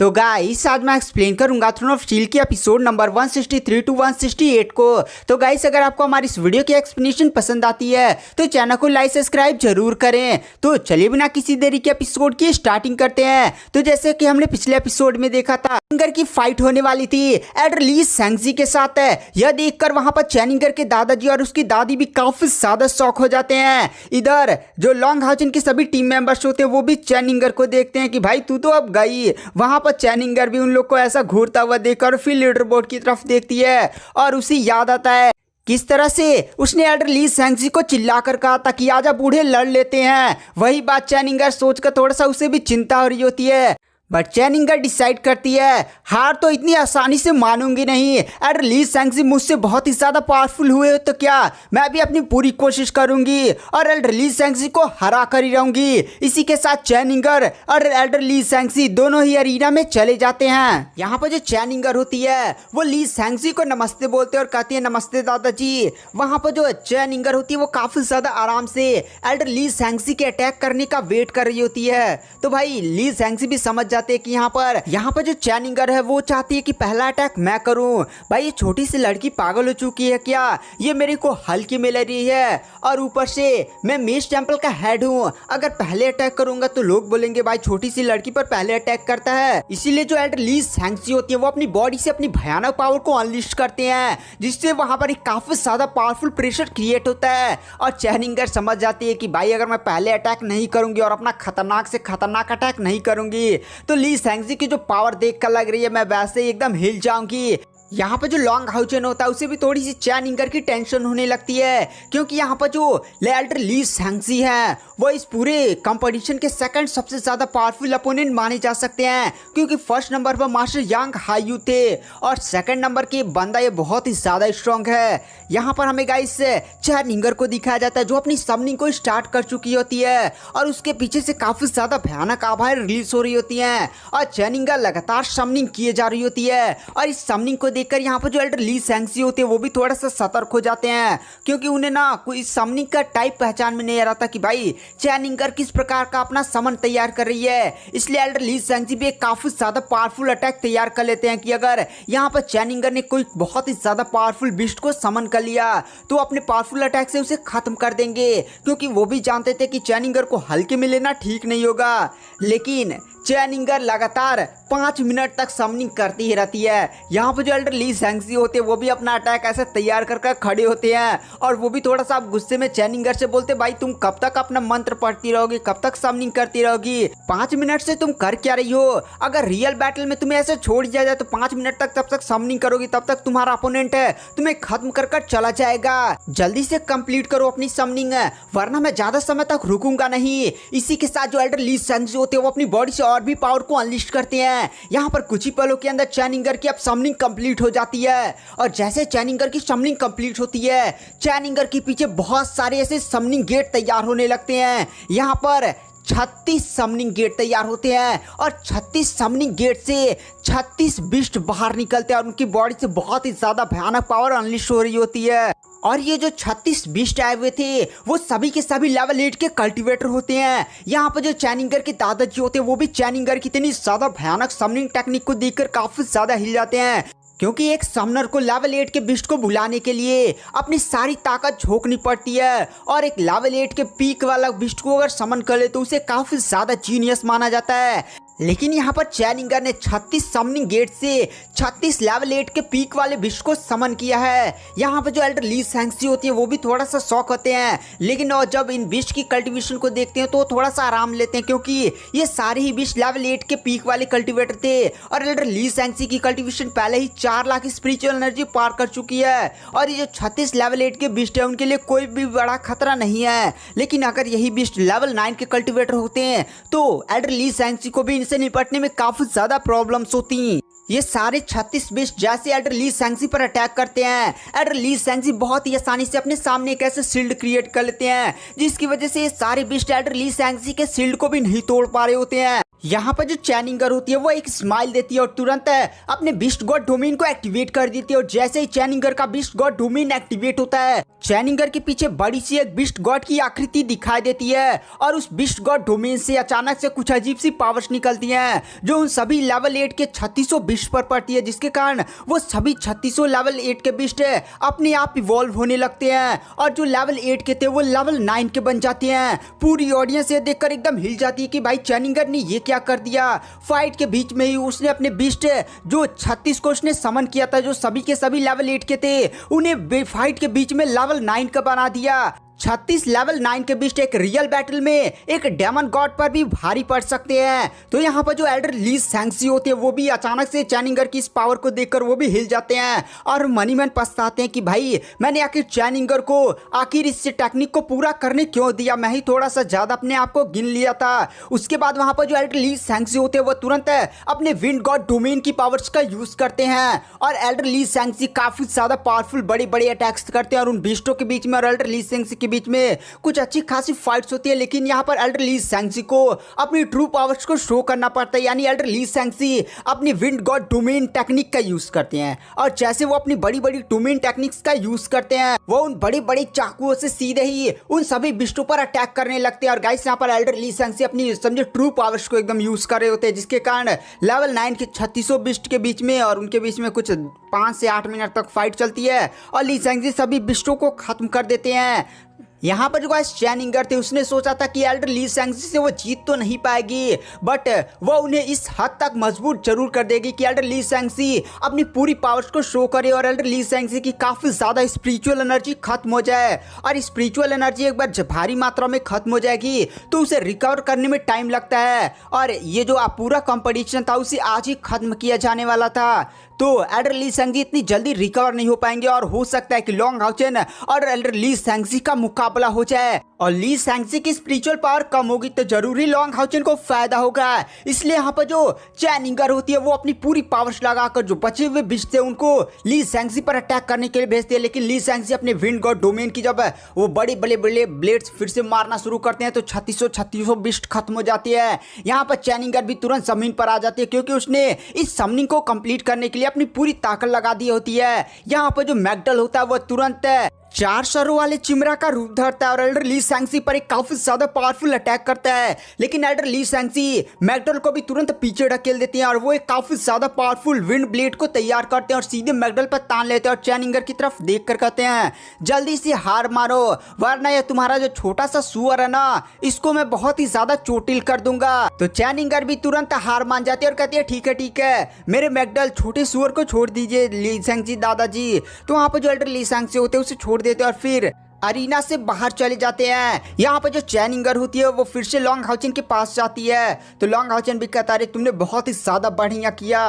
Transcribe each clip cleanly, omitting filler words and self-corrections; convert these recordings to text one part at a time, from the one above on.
तो गाइस आज मैं एक्सप्लेन करूंगा थ्रोन ऑफ स्टील के एपिसोड नंबर 163 टू 168 को। तो गाइस अगर आपको हमारी इस वीडियो की एक्सप्लेनेशन पसंद आती है तो चैनल को लाइक सब्सक्राइब जरूर करें। तो चलिए बिना किसी देरी के एपिसोड की स्टार्टिंग करते हैं। तो जैसे कि हमने पिछले एपिसोड में देखा था चैनिंगर की फाइट होने वाली थी एल्डर ली सैंगजी के साथ। यह देखकर वहां पर चैनिंगर के दादाजी और उसकी दादी भी काफी ज्यादा शॉक हो जाते हैं। इधर जो लॉन्ग हाउचन के सभी टीम मेंबर्स होते हैं वो भी चैनिंगर को देखते हैं कि भाई तू तो अब गई। वहां पर चैनिंगर भी उन लोग को ऐसा घूरता हुआ देखकर फिर लीडर बोर्ड की तरफ देखती है और उसे याद आता है किस तरह से उसने एल्डर ली सैंगजी को चिल्लाकर कहा था कि आजा बूढ़े लड़ लेते हैं। वही बात चैनिंगर सोचकर थोड़ा सा उसे भी चिंता हो रही होती है। बट चैनिंगर डिसाइड करती है हार तो इतनी आसानी से मानूंगी नहीं। एल्डर ली सैंगजी मुझसे बहुत ही ज़्यादा पावरफुल हुए तो क्या मैं भी अपनी पूरी कोशिश करूंगी और एल्डर ली सैंगजी को हरा कर ही रहूंगी। इसी के साथ चैनिंगर और एल्डर ली सैंगजी दोनों ही अरीना में चले जाते हैं। यहाँ पर जो चैनिंगर होती है वो ली सैंगजी को नमस्ते बोलते हैं और कहती है नमस्ते दादाजी। वहाँ पर जो चैनिंगर होती है वो काफ़ी ज़्यादा आराम से एल्डर ली सैंगजी के अटैक करने का वेट कर रही होती है। तो भाई ली सैंगजी भी समझ कि यहाँ पर जो चैनिंगर है वो चाहती है कि पहला अटैक मैं करूं। भाई ये छोटी सी लड़की पागल हो चुकी है क्या, ये मेरे को हल्की मिल रही है और ऊपर से मैं मेज टेंपल का हेड हूँ। अगर पहले अटैक करूंगा तो लोग बोलेंगे भाई छोटी सी लड़की पर पहले अटैक करता है। इसीलिए जो एल्डर ली सैंगजी होती है वो अपनी बॉडी से अपनी भयानक पावर को अनलिस्ट करते हैं जिससे वहां पर एक काफी ज्यादा पावरफुल प्रेशर क्रिएट होता है। और चैनिंगर समझ जाती है कि भाई अगर मैं पहले अटैक नहीं करूंगी और अपना खतरनाक से खतरनाक अटैक नहीं करूंगी तो ली सैंगजी की जो पावर देखकर लग रही है मैं वैसे ही एकदम हिल जाऊंगी। यहाँ पर जो लॉन्ग हाउचन होता है उसे भी थोड़ी सी चैनिंगर की टेंशन होने लगती है क्योंकि यहाँ पर जो एल्डर ली सैंगजी है वो इस पूरे कंपटीशन के सेकंड सबसे ज़्यादा पावरफुल अपोनेंट माने जा सकते हैं क्योंकि फर्स्ट नंबर पर मास्टर यांग हायू थे और सेकंड नंबर के बंदा ये बहुत ही ज़्यादा स्ट्रॉन्ग है। यहाँ पर हमें गाइस चैनिंगर को दिखाया जाता है जो अपनी समनिंग को स्टार्ट कर चुकी होती है और उसके पीछे से काफ़ी ज़्यादा भयानक आवाज़ रिलीज हो रही होती हैं और चैनिंगर लगातार समनिंग किए जा रही होती है। और इस समनिंग को देखकर यहाँ पर जो एल्डर ली सैंगजी होते हैं वो भी थोड़ा सा सतर्क हो जाते हैं क्योंकि उन्हें ना कोई समनिंग का टाइप पहचान में नहीं आ रहा था कि भाई चैनिंगर किस प्रकार का अपना समन तैयार कर रही है। इसलिए एल्डर ली सैंगजी भी एक काफी ज्यादा पावरफुल अटैक तैयार कर लेते हैं कि अगर यहाँ पर चैनिंगर ने कोई बहुत ही ज्यादा पावरफुल बिस्ट को समन कर लिया तो अपने पावरफुल अटैक से उसे खत्म कर देंगे क्योंकि वो भी जानते थे कि चैनिंगर को हल्के में लेना ठीक नहीं होगा। लेकिन चैनिंगर लगातार 5 मिनट तक समनिंग करती ही रहती है। यहाँ पर जो एल्डर ली सैंगजी होते हैं वो भी अपना अटैक ऐसे तैयार कर खड़े होते हैं और वो भी थोड़ा सा गुस्से में चैनिंगर से बोलते भाई तुम कब तक अपना मंत्र पढ़ती रहोगी, कब तक समनिंग करती रहोगी, 5 मिनट से तुम कर क्या रही हो। अगर रियल बैटल में तुम्हें ऐसे छोड़ दिया जाए तो 5 मिनट तक तब तक समनिंग करोगी तब तक तुम्हारा अपोनेंट है तुम्हें खत्म कर चला जाएगा। जल्दी से कंप्लीट करो अपनी समनिंग वरना मैं ज्यादा समय तक रुकूंगा नहीं। इसी के साथ जो एल्डर ली सैंगजी होते हैं वो अपनी बॉडी से और भी पावर को अनलिस्ट करते हैं। यहाँ पर कुछ ही पलों के अंदर चैनिंगर की अब समनिंग कंप्लीट हो जाती है और जैसे चैनिंगर की समनिंग कंप्लीट होती है चैनिंगर के पीछे बहुत सारे ऐसे समनिंग गेट तैयार होने लगते हैं। यहाँ पर 36 समनिंग गेट तैयार होते हैं और 36 समनिंग गेट से 36 बिस्ट बाहर निकलते हैं और उनकी बॉडी से बहुत ही ज्यादा भयानक पावर अनलिस्ट हो रही होती है। और ये जो 36 बिस्ट आए हुए थे वो सभी के सभी लेवल 8 के कल्टीवेटर होते हैं। यहाँ पर जो चैनिंगर के दादाजी होते हैं वो भी चैनिंगर की इतनी ज्यादा भयानक समनिंग टेक्निक को देखकर काफी ज्यादा हिल जाते हैं क्योंकि एक समनर को लेवल 8 के बिस्ट को बुलाने के लिए अपनी सारी ताकत झोंकनी पड़ती है और एक लेवल 8 के पीक वाला बिस्ट को अगर समन कर ले तो उसे काफी ज्यादा जीनियस माना जाता है। लेकिन यहाँ पर चैनिंगर ने 36 समनिंग गेट से 36 लेवल 8 के पीक वाले बिस्ट को समन किया है। यहाँ पर जो एल्डर ली सैंगजी होती है वो भी थोड़ा सा शॉक होते हैं लेकिन और जब इन बिस्ट की कल्टीवेशन को देखते हैं तो थोड़ा सा आराम लेते हैं क्योंकि ये सारे ही बिस्ट लेवल 8 के पीक वाले कल्टीवेटर थे और एल्डर ली सैंगजी की कल्टीवेशन पहले ही 4 लाख स्पिरिचुअल एनर्जी पार कर चुकी है और ये जो 36 लेवल 8 के बिस्ट है उनके लिए कोई भी बड़ा खतरा नहीं है। लेकिन अगर यही बिस्ट लेवल 9 के कल्टीवेटर होते हैं तो एल्डर ली सैंगजी को भी से निपटने में काफी ज्यादा प्रॉब्लम्स होती हैं। ये सारे 36 बिस्ट जैसे एल्डर ली सैंगजी पर अटैक करते हैं एल्डर ली सैंगजी बहुत ही आसानी से अपने सामने एक ऐसे शील्ड क्रिएट कर लेते हैं जिसकी वजह से ये सारे बिस्ट एल्डर ली सैंगजी के शील्ड को भी नहीं तोड़ पा रहे होते हैं। यहाँ पर जो चैनिंगर होती है वो एक स्माइल देती है और तुरंत अपने बीस्ट गॉड डोमेन को एक्टिवेट कर देती है। और जैसे ही चैनिंगर का बीस्ट गॉड डोमेन एक्टिवेट होता है, चैनिंगर के पीछे बड़ी सी एक बीस्ट गॉड की आकृति दिखाई देती है और उस बीस्ट गॉड डोमेन से अचानक से कुछ अजीब सी पावर्स निकलती हैं जो उन सभी लेवल 8 के 3600 बीस्ट पर पड़ती है, जिसके कारण वो सभी 3600 लेवल 8 के बीस्ट अपने आप इवॉल्व होने लगते हैं और जो लेवल 8 के थे वो लेवल 9 के बन जाते हैं। पूरी ऑडियंस ये देखकर एकदम हिल जाती है कि भाई चैनिंगर ने ये क्या कर दिया। फाइट के बीच में ही उसने अपने बीस्ट जो 36 को उसने समन किया था, जो सभी के सभी लेवल 8 के थे, उन्हें फाइट के बीच में लेवल 9 का बना दिया। 36 लेवल 9 के बीस्ट एक रियल बैटल में एक डेमन गॉड पर भी भारी पड़ सकते हैं। तो यहाँ पर जो एल्डर ली सैंक्सी होते हैं वो भी अचानक से चैनिंगर की इस पावर को देखकर वो भी हिल जाते हैं और मनी मैन पछताते हैं कि भाई मैंने आखिर चैनिंगर को आखिर इस टेक्निक को पूरा करने क्यों दिया, मैं ही थोड़ा सा ज्यादा अपने आप को गिन लिया था। उसके बाद वहां पर जो एल्डर ली सैंक्सी होते हैं वो तुरंत अपने विंड गॉड डोमेन की पावर्स का यूज करते हैं और एल्डर ली सैंक्सी काफी ज्यादा पावरफुल बड़े बड़े अटैक्स करते हैं और उन बीस्टों के बीच में और एल्डर ली सैंक्सी के बीच में कुछ अच्छी खासी फाइट्स होती है। लेकिन यहाँ पर एल्डर ली सैंक्सी को अपनी ट्रू पावर्स को शो करना पड़ता है, यानी एल्डर ली सैंक्सी अपनी विंड गॉड डोमेन टेक्निक का यूज करते हैं और जैसे वो अपनी बड़ी बड़ी डोमेन टेक्निक्स का यूज करते हैं वो उन बड़े बड़े चाकुओं से सीधे ही उन सभी बिस्टों पर अटैक करने लगते हैं। और गाइस यहाँ पर एल्डर ली सैंक्सी अपनी समझे ट्रू पावर्स को एकदम यूज कर रहे होते हैं, जिसके कारण लेवल 9 के 3600 बिस्ट के बीच में और उनके बीच में कुछ 5 से 8 मिनट तक फाइट चलती है और ली सैंक्सी सभी बिस्टों को खत्म कर देते हैं। यहाँ पर जो गाइस चैनिंगर थे उसने सोचा था कि एल्डर ली सैंक्सी से वो जीत तो नहीं पाएगी, बट वो उन्हें इस हद तक मजबूर जरूर कर देगी कि एल्डर ली सैंक्सी अपनी पूरी पावर्स को शो करे और एल्डर ली सैंक्सी की काफी ज्यादा स्पिरिचुअल एनर्जी खत्म हो जाए। और स्पिरिचुअल एनर्जी एक बार भारी मात्रा में खत्म हो जाएगी तो उसे रिकवर करने में टाइम लगता है और ये जो पूरा कंपटीशन था उसे आज ही खत्म किया जाने वाला था। तो एल्डर ली सैंक्सी इतनी जल्दी रिकवर नहीं हो पाएंगे और हो सकता है कि लॉन्ग हाउचेन और एल्डर ली सैंक्सी का मुकाबला हो जाए और ली सैंक्सी की स्पिरिचुअल पावर कम होगी तो जरूरी लॉन्ग हाउचेन को फायदा होगा। इसलिए यहाँ पर जो चैनिंगर होती है वो अपनी पूरी पावर्स लगाकर जो बचे हुए बिस्ट थे उनको ली सैंक्सी पर अटैक करने के लिए भेजती है। लेकिन ली सैंक्सी अपने विंड गॉड डोमेन की जब वो बड़े बड़े बड़े ब्लेड्स फिर से मारना शुरू करते हैं तो 3600 बिस्ट खत्म हो जाती है। यहाँ पर चैनिंगर भी तुरंत जमीन पर आ जाती है क्योंकि उसने इस समनिंग को कंप्लीट करने के लिए अपनी पूरी ताकत लगा दी होती है। यहाँ पर जो मैकडल होता है वो तुरंत 4 सरों वाले चिमरा का रूप धरता है और एल्डर ली सैंक्सी पर एक काफी ज्यादा पावरफुल अटैक करता है। लेकिन एल्डर ली सैंक्सी मैकडल को भी तुरंत पीछे ढकेल देती हैं और वो एक काफी ज्यादा पावरफुल विंड ब्लेड को तैयार करते हैं और सीधे मैकडल पर तान लेते हैं और चैनिंगर की तरफ देख कर कहते हैं जल्दी से हार मारो वरना ये तुम्हारा जो छोटा सा सुअर है ना इसको मैं बहुत ही ज्यादा चोटिल कर दूंगा। तो चैनिंगर भी तुरंत हार मान जाती है और कहती है ठीक है मेरे मैकडल छोटे सुअर को छोड़ दीजिए ली सैंक्सी दादाजी। तो वहाँ पर जो एल्डर ली सैंक्सी होते हैं उसे छोड़ देते और फिर अरीना से बाहर चले जाते हैं। यहाँ पर जो चैनिंगर होती है वो फिर से लॉन्ग हाउचेन के पास जाती है तो लॉन्ग हाउचेन भी कहता है तुमने बहुत ही ज्यादा बढ़िया किया।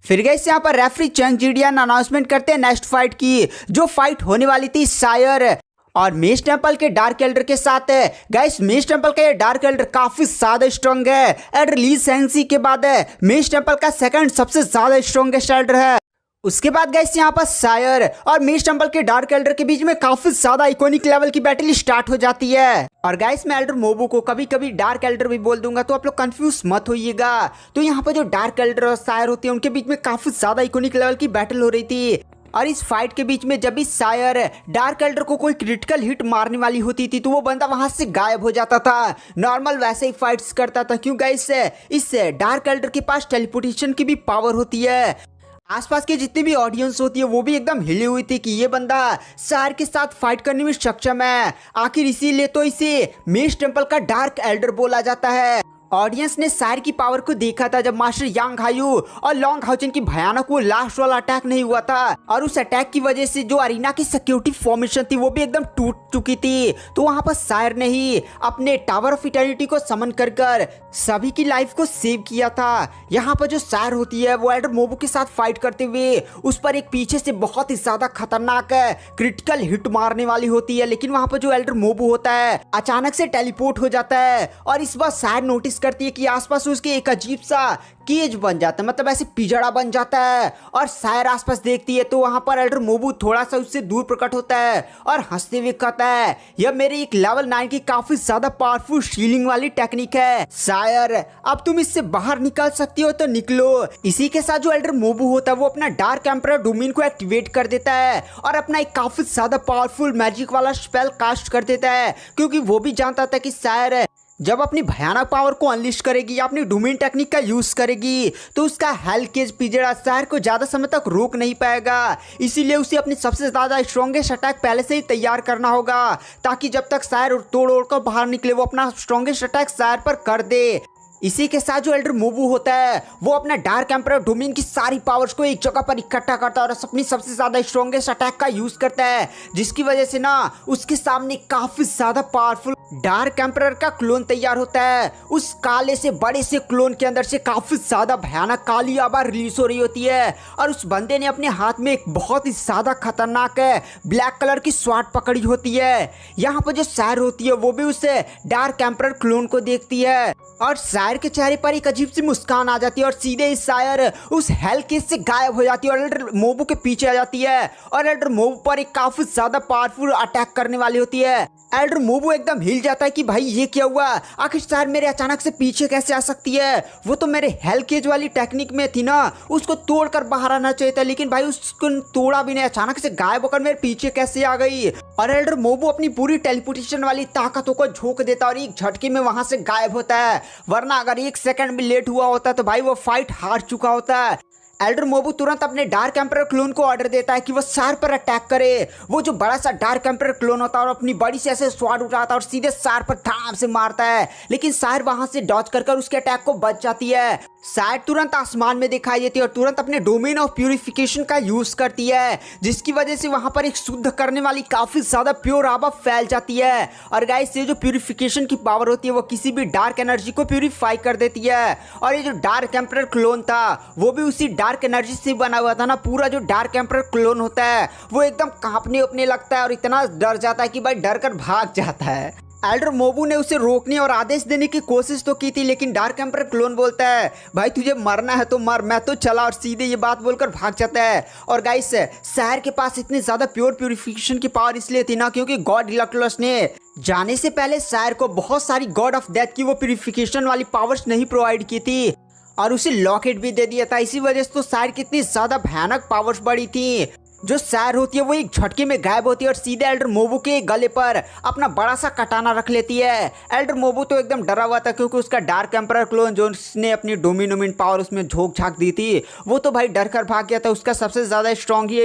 फिर गाइस यहाँ पर रेफरी चंग जिडियन अनाउंसमेंट करते हैं नेक्स्ट फाइट की, जो फाइट होने वाली थी सायर और मेज टेंपल के डार्क एल्डर के साथ है। गाइस मेज टेंपल का ये डार्क एल्डर काफी ज्यादा स्ट्रॉन्ग है। एल्डर ली सैंक्सी के बाद मेज टेंपल का सेकंड सबसे ज्यादा स्ट्रॉन्गेस्ट एल्डर है। उसके बाद गाइस यहाँ पर सायर और मेज टेंपल के डार्क एल्डर के बीच में काफी ज्यादा इकोनिक लेवल की बैटल स्टार्ट हो जाती है। और गाइस मैं एल्डर मोबू को कभी कभी डार्क एल्डर भी बोल दूंगा तो आप लोग कंफ्यूज मत होइएगा। तो यहाँ पर जो डार्क एल्डर और सायर होती है उनके बीच में काफी ज्यादा इकोनिक लेवल की बैटल हो रही थी और इस फाइट के बीच में जब भी सायर डार्क एल्डर को कोई क्रिटिकल हिट मारने वाली होती थी तो वो बंदा वहां से गायब हो जाता था, नॉर्मल वैसे ही फाइट्स करता था। क्यों गाइस इस डार्क एल्डर के पास टेलीपोर्टेशन की भी पावर होती है। आसपास के जितनी भी ऑडियंस होती है वो भी एकदम हिली हुई थी कि ये बंदा सायर के साथ फाइट करने में सक्षम है, आखिर इसीलिए तो इसे मेज टेंपल का डार्क एल्डर बोला जाता है। ऑडियंस ने सायर की पावर को देखा था जब मास्टर यांग हायू और लॉन्ग हाउचेन की भयानक वो लास्ट वाला अटैक नहीं हुआ था और उस अटैक की वजह से जो अरीना की सिक्योरिटी फॉर्मेशन थी वो भी एकदम टूट चुकी थी। तो वहां पर सायर ने ही अपने टावर ऑफ इटर्निटी को समन कर सभी की लाइफ को सेव किया था। यहाँ पर जो सायर होती है वो एल्डर मोबू के साथ फाइट करते हुए उस पर एक पीछे से बहुत ही ज्यादा खतरनाक क्रिटिकल हिट मारने वाली होती है। लेकिन वहां पर जो एल्डर मोबू होता है अचानक से टेलीपोर्ट हो जाता है और इस बार सायर नोटिस करती है कि आसपास उसके एक अजीब सा केज बन जाता है, मतलब ऐसे पिंजड़ा बन जाता है। और सायर आसपास देखती है तो वहां पर एल्डर मोबू थोड़ा सा उससे दूर प्रकट होता है और हंसते हुए कहता है, यह मेरी एक लेवल 9 की काफी ज्यादा पावरफुल शीलिंग वाली टेक्निक है सायर, अब तुम इससे बाहर निकल सकती हो तो निकलो। इसी के साथ जो एल्डर मोबू होता है वो अपना डार्क एम्परर डोमेन को एक्टिवेट कर देता है और अपना एक काफी ज्यादा पावरफुल मैजिक वाला स्पेल कास्ट कर देता है, क्योंकि वो भी जानता था कि सायर जब अपनी भयानक पावर को अनलिश करेगी या अपनी डोमेन टेक्निक का यूज करेगी तो उसका हेल केज पिंजड़ा सायर को ज्यादा समय तक रोक नहीं पाएगा। इसीलिए उसे अपनी सबसे ज्यादा स्ट्रॉन्गेस्ट अटैक पहले से ही तैयार करना होगा, ताकि जब तक सायर तोड़ कर बाहर निकले वो अपना स्ट्रॉन्गेस्ट अटैक सायर पर कर दे। इसी के साथ जो एल्डर मोबू होता है वो अपना डार्क एम्परर डोमेन की सारी पावर्स को एक जगह पर इकट्ठा करता है और अपनी सबसे ज्यादा स्ट्रॉन्गेस्ट अटैक का यूज करता है, जिसकी वजह से ना उसके सामने काफी ज्यादा पावरफुल डार्क एम्परर का क्लोन तैयार होता है। उस काले से बड़े से क्लोन के अंदर से काफी ज्यादा भयानक काली आभा रिलीज हो रही होती है और उस बंदे ने अपने हाथ में एक बहुत ही ज्यादा खतरनाक ब्लैक कलर की स्वाट पकड़ी होती है। यहाँ पर जो सायर होती है वो भी उस डार्क एम्परर क्लोन को देखती है और सायर के चेहरे पर एक अजीब सी मुस्कान आ जाती है और सीधे ही सायर उस हेल केस से गायब हो जाती है और एल्डर मोबू के पीछे आ जाती है और एल्डर मोबू पर एक काफी ज्यादा पावरफुल अटैक करने वाली होती है। एल्डर मोबू एकदम हिल जाता है कि भाई ये क्या हुआ, आखिर सायर मेरे अचानक से पीछे कैसे आ सकती है, वो तो मेरे हेल केज वाली टेक्निक में थी ना, उसको तोड़कर बाहर आना चाहिए था, लेकिन भाई उसको तोड़ा भी नहीं, अचानक से गायब होकर मेरे पीछे कैसे आ गई। और एल्डर मोबू अपनी पूरी टेलीपोर्टेशन वाली ताकतों को झोंक देता और एक झटके में वहां से गायब होता है, वरना अगर एक सेकंड भी लेट हुआ होता तो भाई वो फाइट हार चुका होता। एल्डर मोबू तुरंत अपने डार्क एम्परर क्लोन को ऑर्डर देता है कि वो सायर पर अटैक करे। वो जो बड़ा सा डार्क एम्परर क्लोन होता है और अपनी बड़ी से ऐसे स्वाड उठाता है और सीधे सायर पर धाम से मारता है, लेकिन सायर वहां से डॉज कर उसके अटैक को बच जाती है। सायर तुरंत आसमान में दिखाई देती है और तुरंत अपने डोमेन ऑफ प्यूरिफिकेशन का यूज करती है, जिसकी वजह से वहां पर एक शुद्ध करने वाली काफी ज्यादा प्योर आभा फैल जाती है। और गाइस ये जो प्यूरिफिकेशन की पावर होती है वो किसी भी डार्क एनर्जी को प्यूरिफाई कर देती है। और ये जो डार्क एम्परर क्लोन था वो भी उसी डार्क एनर्जी से बना हुआ था ना। पूरा जो डार्क एम्परर क्लोन होता है वो एकदम कांपने उपने लगता है और इतना डर जाता है कि भाई डर कर भाग जाता है। एल्डर मोबू ने उसे रोकने और आदेश देने की कोशिश तो की थी, लेकिन डार्क एम्परर क्लोन बोलता है भाई तुझे मरना है तो मर, मैं तो चला, और सीधे ये बात बोलकर भाग जाता है। और गाइस सायर के पास इतनी ज्यादा प्योर प्यूरिफिकेशन की पावर इसलिए थी ना क्योंकि गॉड हिराक्लियस ने जाने से पहले सायर को बहुत सारी गॉड ऑफ डेथ की वो प्यूरिफिकेशन वाली पावर्स नहीं प्रोवाइड की थी और उसे लॉकेट भी दे दिया था। इसी वजह से तो सायर की इतनी ज्यादा भयानक पावर्स बढ़ी थी। जो सायर होती है वो एक झटके में गायब होती है और सीधे एल्डर मोबू के गले पर अपना बड़ा सा कटाना रख लेती है। एल्डर मोबू तो एकदम डरा हुआ था क्योंकि उसका डार्क एम्परर क्लोन जो उसने अपनी डोमिनोमिन पावर उसमें झोंक झाँक दी थी वो तो भाई डर कर भाग गया था, उसका सबसे ज़्यादा स्ट्रॉन्ग ही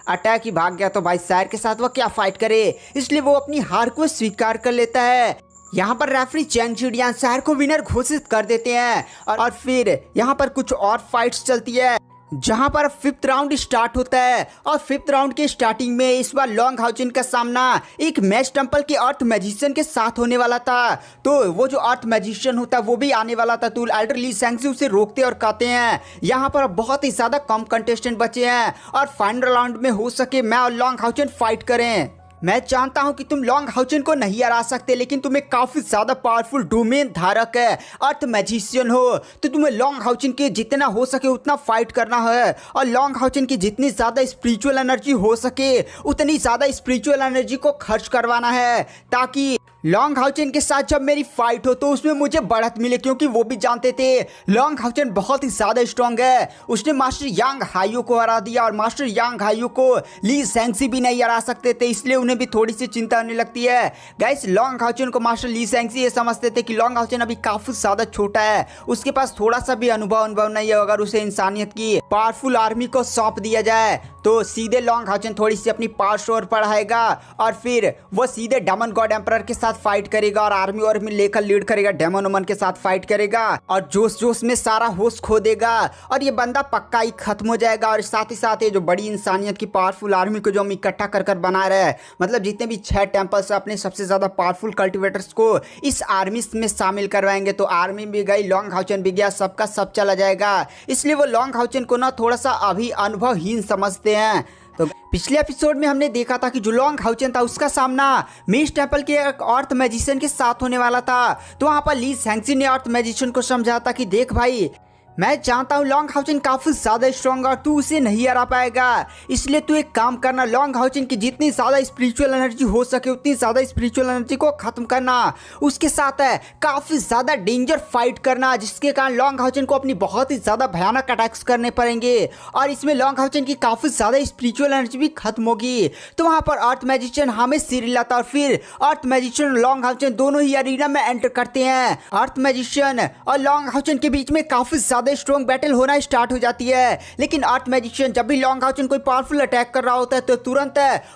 अटैक ही भाग गया। तो भाई सायर के साथ वो क्या फाइट करे, इसलिए वो अपनी हार को स्वीकार कर लेता है। यहाँ पर रेफरी चैन चिड़ियान सायर को विनर घोषित कर देते हैं और फिर यहाँ पर कुछ और फाइट्स चलती है जहां पर 5th राउंड स्टार्ट होता है। और 5th राउंड के स्टार्टिंग में इस बार लॉन्ग हाउचिन का सामना एक मैच टेंपल के अर्थ मैजिशियन के साथ होने वाला था। तो वो जो अर्थ मैजिशियन होता है वो भी आने वाला था, तो एल्डर ली सैंगजी उसे रोकते और कहते हैं यहाँ पर बहुत ही ज्यादा कम कंटेस्टेंट बचे हैं और फाइनल राउंड में हो सके मैं और लॉन्ग हाउचिन फाइट करें। मैं जानता हूं कि तुम लॉन्ग हाउचिन को नहीं हरा सकते, लेकिन तुम्हें काफी ज्यादा पावरफुल डोमेन धारक है, अर्थ मैजिशियन हो, तो तुम्हें लॉन्ग हाउचिन के जितना हो सके उतना फाइट करना है और लॉन्ग हाउचिन की जितनी ज्यादा स्पिरिचुअल एनर्जी हो सके उतनी ज्यादा स्पिरिचुअल एनर्जी को खर्च करवाना है, ताकि लॉन्ग हाउचिन के साथ जब मेरी फाइट हो तो उसमें मुझे बढ़त मिले, क्योंकि वो भी जानते थे लॉन्ग हाउचिन बहुत ही ज्यादा स्ट्रांग है। उसने मास्टर यांग हाइयो को हरा दिया और मास्टर यांग हाइयो को ली सैंगसी भी नहीं हरा सकते थे, इसलिए उन्हें भी थोड़ी सी चिंता होने लगती है। गाइस लॉन्ग हाउचिन को मास्टर ली सैंगसी ये समझते थे कि लॉन्ग हाउचिन अभी काफी ज्यादा छोटा है, उसके पास थोड़ा सा भी अनुभव नहीं है। अगर उसे इंसानियत की पावरफुल आर्मी को सौंप दिया जाए तो सीधे लॉन्ग हाउचिन थोड़ी सी अपनी पावर शोर बढ़ाएगा और फिर वो सीधे डेमन गॉड एम्परर के साथ फाइट करेगा और आर्मी लेकर लीड करेगा, डेमन ओमन के साथ फाइट करेगा और जोश जोश में सारा होश खो देगा और ये बंदा पक्का ही खत्म हो जाएगा। और साथ ही साथ ये जो बड़ी इंसानियत की पावरफुल आर्मी को जो हम इकट्ठा कर बना रहे हैं, मतलब जितने भी 6 टेम्पल्स अपने सबसे ज्यादा पावरफुल कल्टिवेटर्स को इस आर्मी में शामिल करवाएंगे, तो आर्मी भी गई, लॉन्ग हाउचिन भी गया, सबका सब चला जाएगा। इसलिए वो लॉन्ग हाउचिन को ना थोड़ा सा अभी अनुभवहीन समझते हैं। तो पिछले एपिसोड में हमने देखा था कि जो लॉन्ग हाउचन था उसका सामना मिस टेम्पल के एक अर्थ मैजिशियन के साथ होने वाला था। तो वहाँ पर ली सैंगसी ने अर्थ मैजिशियन को समझाया था कि देख भाई, मैं जानता हूँ लॉन्ग हाउचन काफी ज्यादा स्ट्रॉन्ग और तू उसे नहीं हरा पाएगा, इसलिए तू एक काम करना, लॉन्ग हाउचन की जितनी ज्यादा स्पिरिचुअल एनर्जी हो सके उतनी ज्यादा स्पिरिचुअल एनर्जी को खत्म करना, उसके साथ है काफी ज्यादा डेंजर फाइट करना, जिसके कारण लॉन्ग हाउचन को अपनी बहुत ही ज्यादा भयानक अटैक्स करने पड़ेंगे और इसमें लॉन्ग हाउचन की काफी ज्यादा स्पिरिचुअल एनर्जी भी खत्म होगी। तो वहां पर अर्थ मैजिशियन हमें सिर लाता और फिर अर्थ मैजिशियन और लॉन्ग हाउचन दोनों ही अरीना में एंटर करते हैं। अर्थ मैजिशियन और लॉन्ग हाउचन के बीच में काफी स्ट्रॉन्ग बैटल होना स्टार्ट हो जाती है, लेकिन अर्थ मैजिशियन जब भी लॉन्ग हाउचन कोई पावरफुल अटैक कर रहा होता है तो तुरंत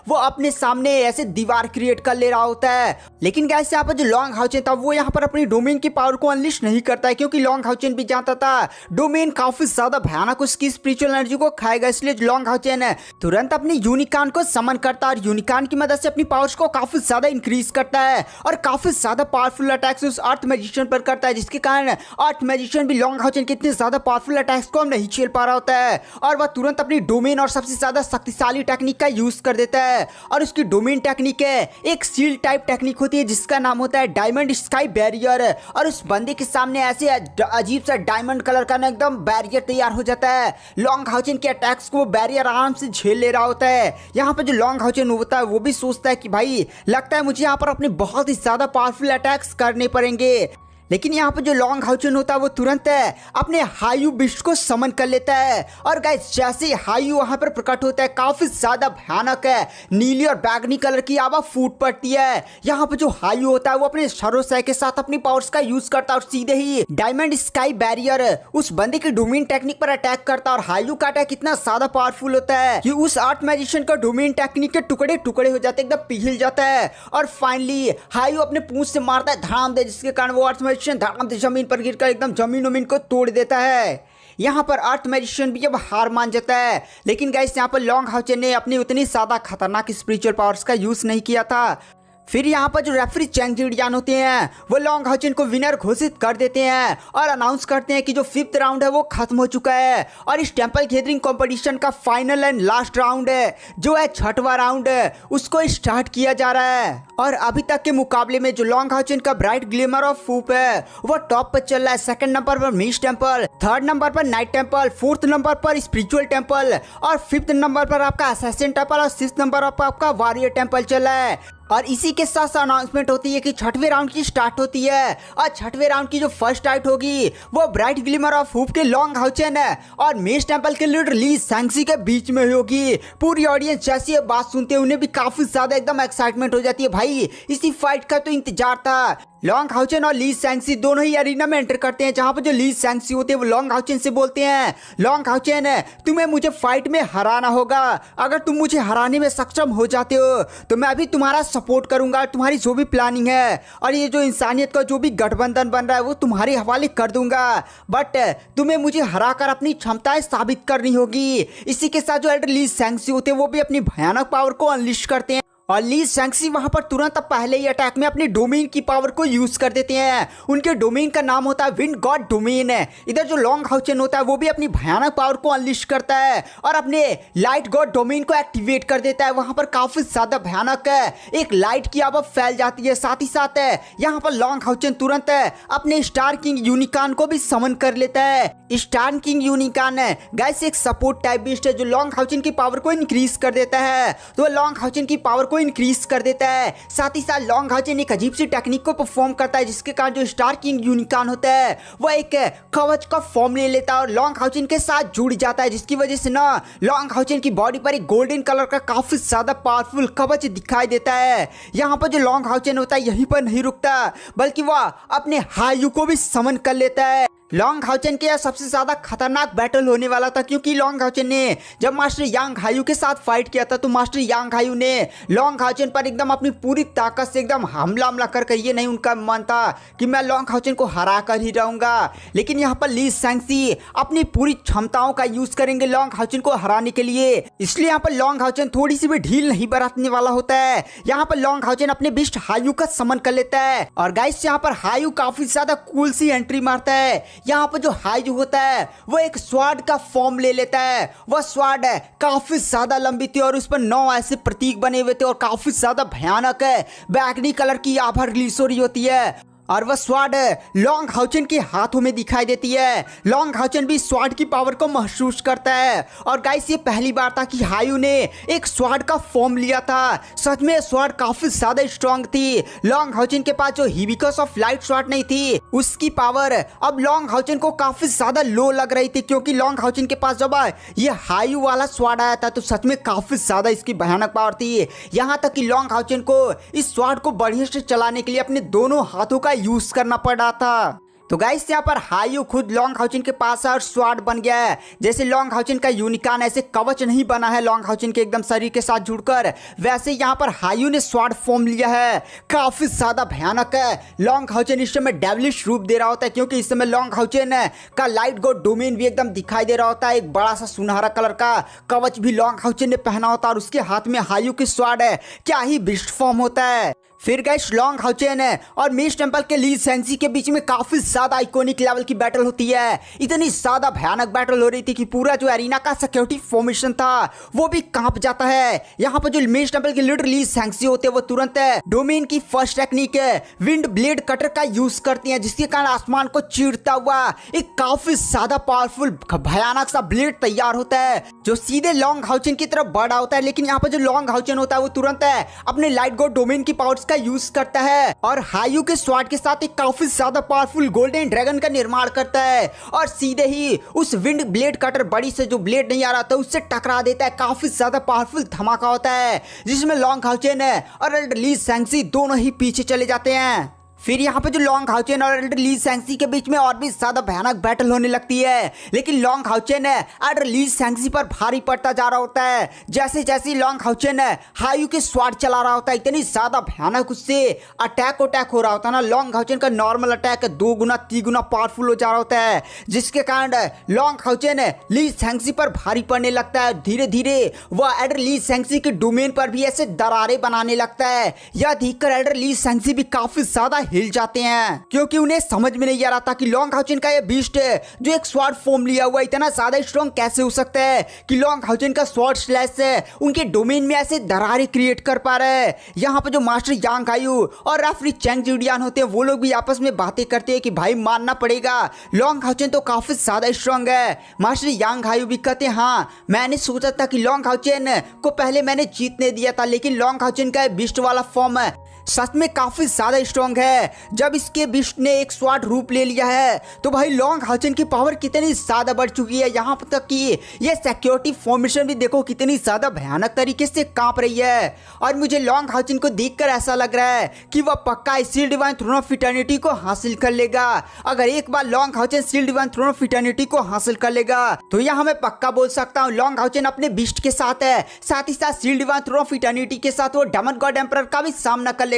वो अपने सामने ऐसे दीवार क्रिएट कर ले रहा होता है। लेकिन गाइस यहाँ पर जो लॉन्ग हाउचन था वो यहाँ पर अपनी डोमेन की पावर को अनलिश नहीं करता है, क्योंकि लॉन्ग हाउचन भी जानता था डोमेन काफी ज्यादा भयानक उसकी स्पिरिचुअल एनर्जी को खाएगा, इसलिए लॉन्ग हाउचन तुरंत अपनी यूनिकॉर्न को समन करता है और यूनिकॉर्न की मदद से अपनी पावर्स को काफी ज्यादा इंक्रीज करता है और काफी ज्यादा पावरफुल अटैक्स उस अर्थ मैजिशियन पर करता है, जिसके कारण अर्थ मैजिशियन भी लॉन्ग हाउचन के इतने ज्यादा पावरफुल अटैक्स को नहीं झेल पा रहा होता है और वह तुरंत अपनी डोमेन और सबसे ज्यादा शक्तिशाली टेक्निक का यूज कर देता है। और उसकी डोमेन टेक्निक है एक सील टाइप टेक्निक होती है जिसका नाम होता है डायमंड स्काई बैरियर, और उस बंदे के सामने ऐसे अजीब सा डायमंड कलर का ना एकदम बैरियर तैयार हो जाता है। लॉन्ग हाउचन के अटैक्स को वो बैरियर आराम से झेल ले रहा होता है। यहाँ पर जो लॉन्ग हाउचन होता है वो भी सोचता है कि भाई लगता है मुझे यहाँ पर अपने बहुत ही ज्यादा पावरफुल अटैक्स करने पड़ेंगे, लेकिन यहाँ पर जो लॉन्ग हाउचन होता है वो तुरंत अपने हायू बिस्ट को समन कर लेता है। और गाइस जैसे हायू वहाँ पर प्रकट होता है काफी ज्यादा भयानक है, नीली और बैगनी कलर की आवा फूट पड़ती है। यहाँ पर जो हायू होता है वो अपने शरोसै के साथ अपनी पावर्स का यूज करता है और सीधे ही डायमंड स्काई बैरियर उस बंदे की डोमेन टेक्निक पर अटैक करता है। और हायू का अटैक इतना ज्यादा पावरफुल होता है कि उस अर्थ मैजिशियन का डोमेन टेक्निक के टुकड़े टुकड़े हो जाते हैं, एकदम पिघल जाता है। और फाइनली हायू अपने पूंछ से मारता है धड़ाम दे, जिसके कारण वो अर्थ धड़ाम से जमीन पर गिरकर एकदम जमीन को तोड़ देता है। यहाँ पर अर्थ मैजिशियन भी जब हार मान जाता है, लेकिन गाइस यहाँ पर लॉन्ग हाउचन ने अपनी उतनी ज्यादा खतरनाक स्पिरिचुअल पावर्स का यूज नहीं किया था। फिर यहाँ पर जो रेफरी चैंग जिडियान होते हैं वो लॉन्ग हाउचन को विनर घोषित कर देते हैं और अनाउंस करते हैं कि जो 5th राउंड है वो खत्म हो चुका है और इस टेम्पल गैदरिंग कंपटीशन का फाइनल एंड लास्ट राउंड है जो है 6वां राउंड उसको स्टार्ट किया जा रहा है। और अभी तक के मुकाबले में जो लॉन्ग हाउचन का ब्राइट ग्लिमर ऑफ होप है वो टॉप पर चल रहा है। 2nd नंबर पर मिस टेम्पल, 3rd नंबर पर नाइट टेम्पल, 4th नंबर पर स्पिरिचुअल टेम्पल और 5th नंबर पर आपका असैसिन टेम्पल और 6th नंबर पर आपका वॉरियर टेम्पल चल रहा है। और इसी के साथ साथ अनाउंसमेंट होती है कि 6वें राउंड की स्टार्ट होती है और 6वें राउंड की जो फर्स्ट फाइट होगी वो ब्राइट ग्लिमर ऑफ होप के लॉन्ग हाउचन है और मेस टेम्पल के लीडर ली सैंगसी के बीच में होगी। पूरी ऑडियंस जैसी ये बात सुनते हैं उन्हें भी काफी ज्यादा एकदम एक्साइटमेंट हो जाती है, भाई इसी फाइट का तो इंतजार था। लॉन्ग हाउचन और ली सैंगसी दोनों ही अरीना में एंटर करते हैं, जहां पर जो ली सैंगसी होते हैं वो लॉन्ग हाउचन से बोलते हैं, लॉन्ग हाउचन तुम्हें मुझे फाइट में हराना होगा, अगर तुम मुझे हराने में सक्षम हो जाते हो तो मैं अभी तुम्हारा सपोर्ट करूंगा, तुम्हारी जो भी प्लानिंग है और ये जो इंसानियत का जो भी गठबंधन बन रहा है वो तुम्हारे हवाले कर दूंगा, बट तुम्हें मुझे हराकर अपनी क्षमताएं साबित करनी होगी। इसी के साथ जो एल्डर ली सैंगसी होते हैं वो भी अपनी भयानक पावर को अनलिश करते हैं और ली सैंगसी वहां पर तुरंत पहले ही अटैक में अपनी डोमेन की पावर को यूज कर देते हैं। उनके डोमेन का नाम होता है विंड गॉड डोमेन। इधर जो लॉन्ग हाउचन होता है वो भी अपनी भयानक पावर को अनलिश करता है और अपने लाइट गॉड डोमेन को एक्टिवेट कर देता है। वहां पर काफी ज्यादा भयानक एक लाइट की आवाज फैल जाती है। साथ ही साथ यहाँ पर लॉन्ग हाउचन तुरंत अपने स्टार किंग यूनिकॉर्न को भी समन कर लेता है। स्टार किंग यूनिकॉर्न गाइस एक सपोर्ट टाइप बीस्ट है जो लॉन्ग हाउचन की पावर को इंक्रीज कर देता है, तो लॉन्ग हाउचन की पावर इंक्रीज कर देता है। साथ ही साथ लॉन्ग हाउचन एक अजीब सी टेक्निक को परफॉर्म करता है जिसके कारण जो स्टार किंग यूनिकॉर्न होता है वह एक कवच का फॉर्म ले लेता है और लॉन्ग हाउचन के साथ जुड़ जाता है, जिसकी वजह से ना लॉन्ग हाउचन की बॉडी पर एक गोल्डन कलर का काफी ज्यादा पावरफुल कवच दिखाई देता है। यहाँ पर जो लॉन्ग हाउचन होता है यहीं पर नहीं रुकता बल्कि वह अपने हायू को भी समन कर लेता है। लॉन्ग हाउचन के सबसे ज्यादा खतरनाक बैटल होने वाला था, क्योंकि लॉन्ग हाउचन ने जब मास्टर यांग हायू के साथ फाइट किया था तो मास्टर यांग हायू ने लॉन्ग हाउचन पर एकदम अपनी पूरी ताकत से एकदम हमला कर ये नहीं उनका मन था कि मैं लॉन्ग हाउचन को हरा कर ही रहूंगा, लेकिन यहाँ पर ली सैंगसी अपनी पूरी क्षमताओं का यूज करेंगे लॉन्ग हाउचन को हराने के लिए। इसलिए यहाँ पर लॉन्ग हाउचन थोड़ी सी भी ढील नहीं बरतने वाला होता है। यहाँ पर लॉन्ग हाउचन अपने बिस्ट हायू का समन कर लेता है और गाइस यहाँ पर हायू काफी ज्यादा कूल सी एंट्री मारता है। यहाँ पर जो हायू होता है वो एक स्वॉर्ड का फॉर्म ले लेता है। वह स्वॉर्ड काफी ज्यादा लंबी थी और उस पर 9 ऐसे प्रतीक बने हुए थे और काफी ज्यादा भयानक है, बैगनी कलर की आभा रिलीज हो रही होती है और वह स्वॉर्ड लॉन्ग हाउचन के हाथों में दिखाई देती है। लॉन्ग हाउचन भी स्वॉर्ड की पावर को महसूस करता है और गाइस ये पहली बार था कि हायू ने एक स्वॉर्ड का फॉर्म लिया था। सच में स्वॉर्ड काफी ज्यादा स्ट्रांग थी। लॉन्ग हाउचन के पास जो हिबिकस ऑफ लाइट स्वॉर्ड नहीं थी उसकी पावर अब लॉन्ग हाउचन को काफी ज्यादा लो लग रही थी, क्योंकि लॉन्ग हाउचन के पास जब ये हायू वाला स्वॉर्ड आया था तो सच में काफी ज्यादा इसकी भयानक पावर थी। यहाँ तक कि लॉन्ग हाउचन को इस स्वॉर्ड को बढ़िया से चलाने के लिए अपने दोनों हाथों का यूज करना पड़ा था। तो गाइस यहाँ पर हायू खुद लॉन्ग हाउचन के पास और स्वॉर्ड बन गया है। जैसे लॉन्ग हाउचन का यूनिकॉर्न ऐसे कवच नहीं बना है लॉन्ग हाउचन के एकदम शरीर के साथ जुड़कर, वैसे यहाँ पर हायू ने स्वॉर्ड फॉर्म लिया है। काफी ज्यादा भयानक है। लॉन्ग हाउचन इस समय डेविलिश रूप दे रहा होता है, क्योंकि इस समय लॉन्ग हाउचन का लाइट गॉड डोमेन भी एकदम दिखाई दे रहा होता है। एक बड़ा सा सुनहरा कलर का कवच भी लॉन्ग हाउचन ने पहना होता है और उसके हाथ में हायू की स्वॉर्ड है। क्या ही बिस्ट फॉर्म होता है। फिर गाइस लॉन्ग हाउचन और मिस टेंपल के ली सेंसी के बीच में काफी ज्यादा आइकॉनिक लेवल की बैटल होती है। इतनी ज्यादा भयानक बैटल हो रही थी कि पूरा जो एरिना का सिक्योरिटी फॉर्मेशन था वो भी कांप जाता है। यहाँ पर जो मिस टेंपल के लीडर ली सेंसी होते हैं वो तुरंत डोमेन की first technique wind blade cutter का यूज करती हैं, जिसके कारण आसमान को चीरता हुआ एक काफी ज्यादा पावरफुल भयानक सा ब्लेड तैयार होता है जो सीधे लॉन्ग हाउचन की तरफ बढ़ा होता है। लेकिन यहाँ पर जो लॉन्ग हाउचन होता है वो तुरंत अपने लाइट गॉड डोमेन की पावर्स का यूज करता है और हायू के स्वॉर्ड के साथ एक काफी ज्यादा पावरफुल गोल्डन ड्रैगन का निर्माण करता है और सीधे ही उस विंड ब्लेड कटर बड़ी से जो ब्लेड नहीं आ रहा था उससे टकरा देता है। काफी ज्यादा पावरफुल धमाका होता है जिसमें लॉन्ग हाउचन और ली सेंसी दोनों ही पीछे चले जाते हैं। फिर यहाँ पे जो लॉन्ग हाउचन और ली सेंसी के बीच में और भी ज्यादा भयानक बैटल होने लगती है, लेकिन लॉन्ग हाउचन और ली सेंसी पर भारी पड़ता जा रहा होता है। जैसे जैसे लॉन्ग हाउचन हायू के स्वॉर्ड चला रहा होता है इतनी ज्यादा भयानक उससे अटैक हो रहा होता है ना, लॉन्ग हाउचन का नॉर्मल अटैक 2 गुना 3 गुना पावरफुल हो जा रहा होता है, जिसके कारण लॉन्ग हाउचन ली सेंसी पर भारी पड़ने लगता है। धीरे धीरे वह एडर ली सेंसी के डोमेन पर भी ऐसे दरारें बनाने लगता है। यह देखकर एडर ली सेंसी भी काफी ज्यादा हिल जाते हैं, क्योंकि उन्हें समझ में नहीं आ रहा था कि लॉन्ग हाउचन का ये बीस्ट जो एक स्वॉर्ड फॉर्म लिया हुआ इतना ज्यादा स्ट्रॉन्ग कैसे हो सकता है कि लॉन्ग हाउचन का स्वॉर्ड स्लैश से उनके डोमेन में ऐसे दरारें क्रिएट कर पा रहे हैं। यहाँ पर जो मास्टर यांग हायू और रेफरी चैंग जुडियान होते हैं वो लोग भी आपस में बातें करते हैं कि भाई मानना पड़ेगा लॉन्ग हाउचन तो काफी ज्यादा स्ट्रॉन्ग है। मास्टर यांग हायू भी कहते हैं हाँ मैंने सोचा था कि लॉन्ग हाउचन को पहले मैंने जीतने दिया था, लेकिन लॉन्ग हाउचन का बीस्ट वाला फॉर्म सच में काफी ज्यादा स्ट्रॉन्ग है। जब इसके बिस्ट ने एक स्वॉर्ड रूप ले लिया है तो भाई लॉन्ग हाउचन की पावर कितनी ज्यादा बढ़ चुकी है। यहाँ तक कि ये सिक्योरिटी फॉर्मेशन भी देखो कितनी ज्यादा भयानक तरीके से कांप रही है। और मुझे लॉन्ग हाउचन को देखकर ऐसा लग रहा है कि वह पक्का seal divine throne of eternity को हासिल कर लेगा। अगर एक बार Long Haochen seal divine throne of eternity को हासिल कर लेगा तो यहाँ मैं पक्का बोल सकता हूँ लॉन्ग हाउचन अपने बिस्ट के साथ है, साथ ही साथ seal divine throne of eternity के साथ वो डेमन गॉड एम्परर का भी सामना कर लेगा,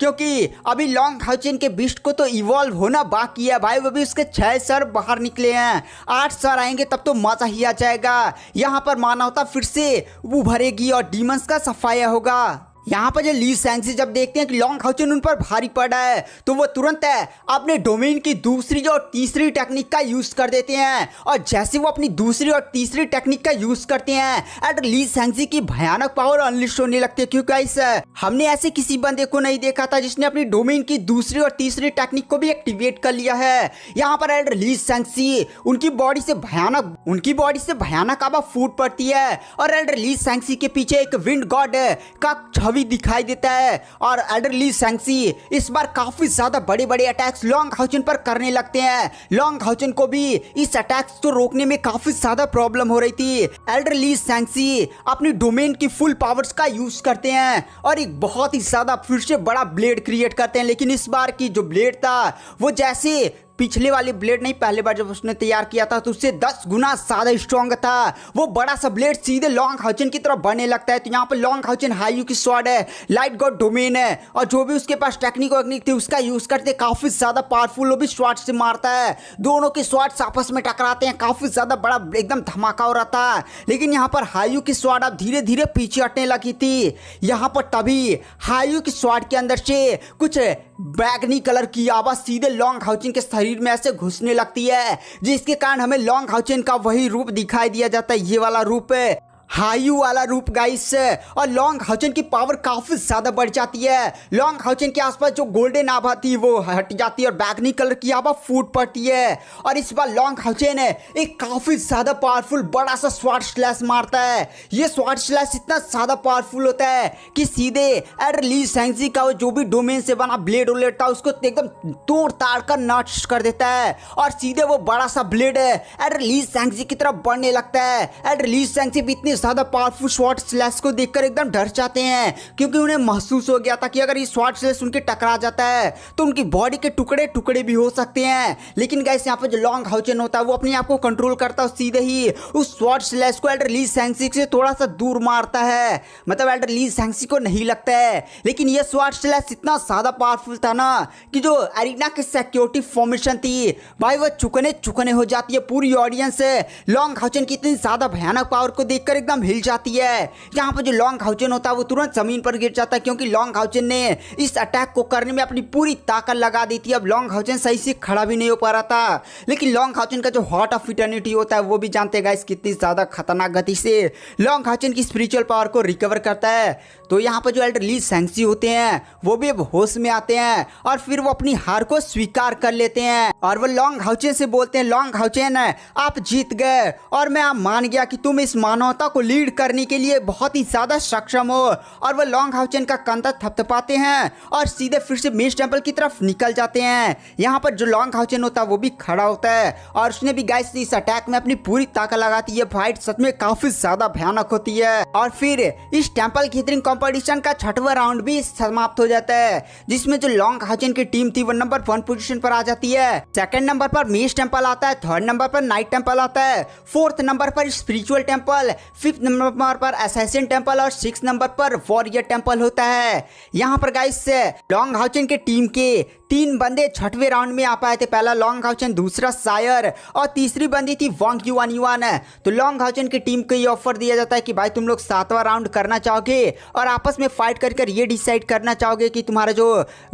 क्योंकि अभी लॉन्ग हाउचन के बिस्ट को तो इवॉल्व होना बाकी है भाई। वो भी उसके 6 सर बाहर निकले हैं, 8 सर आएंगे तब तो मजा ही आ जाएगा। यहाँ पर मानवता फिर से उभरेगी और डीमंस का सफाया होगा। यहाँ पर जो ली सेंसी जब देखते हैं कि लॉन्ग हाउचन उन पर भारी पड़ा है तो वो तुरंत अपने डोमेन की दूसरी और तीसरी टेक्निक का यूज कर देते हैं। और जैसे वो अपनी दूसरी और तीसरी टेक्निक का यूज करते हैं एंड ली सेंसी की भयानक पावर अनलिस्ट होने लगती है, क्योंकि गाइस हमने ऐसे किसी बंदे को नहीं देखा था जिसने अपनी डोमेन की दूसरी और तीसरी टेक्निक को भी एक्टिवेट कर लिया है। यहाँ पर एंड ली सेंसी उनकी बॉडी से भयानक आवा फूट पड़ती है और एंड ली सेंसी के पीछे एक विंड गॉड का दिखाई देता है और एल्डर ली सेंसी इस बार काफी ज्यादा बड़े बड़े अटैक्स लॉन्ग हाउचन पर करने लगते हैं। लॉन्ग हाउचन को भी इस अटैक्स को रोकने में काफी ज्यादा प्रॉब्लम हो रही थी। एल्डर ली सेंसी अपनी डोमेन की फुल पावर्स का यूज करते हैं और एक बहुत ही ज्यादा फिर से बड़ा ब्लेड क्रिएट करते हैं, लेकिन इस बार की जो ब्लेड था वो जैसे पिछले वाली ब्लेड नहीं, पहले बार जब उसने तैयार किया था तो उससे 10 गुना ज्यादा स्ट्रॉन्ग था। वो बड़ा सा ब्लेड सीधे लॉन्ग हाउचन की तरफ बढ़ने लगता है। तो यहाँ पर लॉन्ग हाउचन हायू की स्वॉर्ड है, लाइट गॉड डोमेन है और जो भी उसके पास टेक्निक थी उसका यूज करते काफी ज्यादा पावरफुल वो भी स्वॉर्ड से मारता है। दोनों के स्वॉर्ड्स आपस में टकराते हैं, काफी ज्यादा बड़ा एकदम धमाका हो रहा था। लेकिन यहाँ पर हायू की स्वॉर्ड अब धीरे धीरे पीछे हटने लगी थी। यहाँ पर तभी हायू की स्वॉर्ड के अंदर से कुछ बैगनी कलर की आवाज सीधे लॉन्ग हाउचन के शरीर में ऐसे घुसने लगती है, जिसके कारण हमें लॉन्ग हाउचेन का वही रूप दिखाई दिया जाता है, ये वाला रूप है, हायू वाला रूप गाइस। और लॉन्ग हाउचेन की पावर काफी ज्यादा बढ़ जाती है। लॉन्ग हाउचेन के आसपास जो गोल्डन आभा थी वो हट जाती है और बैगनी कलर की आभा फूट पड़ती है। और इस बार लॉन्ग हाउचेन एक काफी ज्यादा पावरफुल बड़ा सा स्वॉर्ड स्लैश मारता है। ये स्वॉर्ड स्लैश इतना ज्यादा पावरफुल होता है कि सीधे एडर ली सैंगजी का जो भी डोमेन से बना ब्लेड उलेट था उसको एकदम तोड़ ताड़ कर नष्ट कर देता है। और सीधे वो बड़ा सा ब्लेड एडर ली सैंगजी की तरफ बढ़ने लगता है। एडर ली सैंगजी भी इतनी ज्यादा पावरफुल स्वॉर्ड स्लैश को देखकर एकदम डर जाते हैं, क्योंकि उन्हें महसूस हो गया था कि अगर ये स्वॉर्ड स्लैश उनके टकरा जाता है तो उनकी बॉडी के टुकड़े टुकड़े भी हो सकते हैं। लेकिन गाइस यहाँ पे जो लॉन्ग हाउचेन होता है वो अपने आप को कंट्रोल करता है, सीधे ही उस स्वॉर्ड स्लैश को एल्डर ली सैंगसी से थोड़ा सा दूर मारता है। मतलब एल्डर ली सैंगसी को नहीं लगता है, लेकिन ये स्वॉर्ड स्लैश इतना ज्यादा पावरफुल था ना कि जो एरिना की सिक्योरिटी फॉर्मेशन थी भाई वो चुकने हो जाती है। पूरी ऑडियंस लॉन्ग हाउचेन की इतनी ज्यादा भयानक पावर को देखकर एकदम हिल जाती है। यहाँ पर जो लॉन्ग हाउचेन होता है वो तुरंत जमीन पर गिर जाता है, क्योंकि लॉन्ग हाउचेन ने इस अटैक को करने में अपनी पूरी ताकत लगा दी थी। अब लॉन्ग हाउचेन सही से खड़ा भी नहीं हो पा रहा था। लेकिन लॉन्ग हाउचेन का जो हार्ट ऑफ इटर्निटी होता है वो भी जानते हैं गाइस कितनी ज्यादा खतरनाक गति से लॉन्ग हाउचेन की स्पिरिचुअल पावर को रिकवर करता है। तो यहाँ पर जो एल्डर ली सैंगसी होते हैं वो भी अब होश में आते हैं और फिर वो अपनी हार को स्वीकार कर लेते हैं और वो लॉन्ग हाउचेन से बोलते हैं, लॉन्ग हाउचेन आप जीत गए और मैं आप मान गया कि तुम इस मानवता को लीड करने के लिए बहुत ही ज्यादा सक्षम हो। और वो लॉन्ग हाउचेन का कंधा थपथपाते हैं और सीधे फिर से मेज टेंपल की तरफ निकल जाते हैं। यहाँ पर जो लॉन्ग हाउचेन होता है वो भी खड़ा होता है और उसने भी गाइस इस अटैक में अपनी पूरी ताकत लगाती है। फाइट सच में काफी ज्यादा भयानक होती है। और फिर इस टेंपल गैदरिंग कंपटीशन का 6वां राउंड भी समाप्त हो जाता है, जिसमें जो लॉन्ग हाउचेन की टीम थी वो नंबर 1 पोजीशन पर आ जाती है। सेकंड नंबर पर मेज टेंपल आता है, थर्ड नंबर पर नाइट टेंपल आता है, फोर्थ नंबर पर स्पिरिचुअल टेंपल, फिफ्थ नंबर पर असैसिन टेंपल और 6 नंबर पर वॉरियर टेंपल होता है। यहाँ पर गाइस लॉन्ग हाउचेन के टीम के 3 बंदे 6वें राउंड में आ पाए थे। पहला लॉन्ग हाउचेन, दूसरा सायर और तीसरी बंदी थी वांग युआन। तो लॉन्ग हाउचेन की टीम को ये ऑफर दिया जाता है कि भाई तुम लोग 7वां राउंड करना चाहोगे और आपस में फाइट कर ये डिसाइड करना चाहोगे कि तुम्हारा जो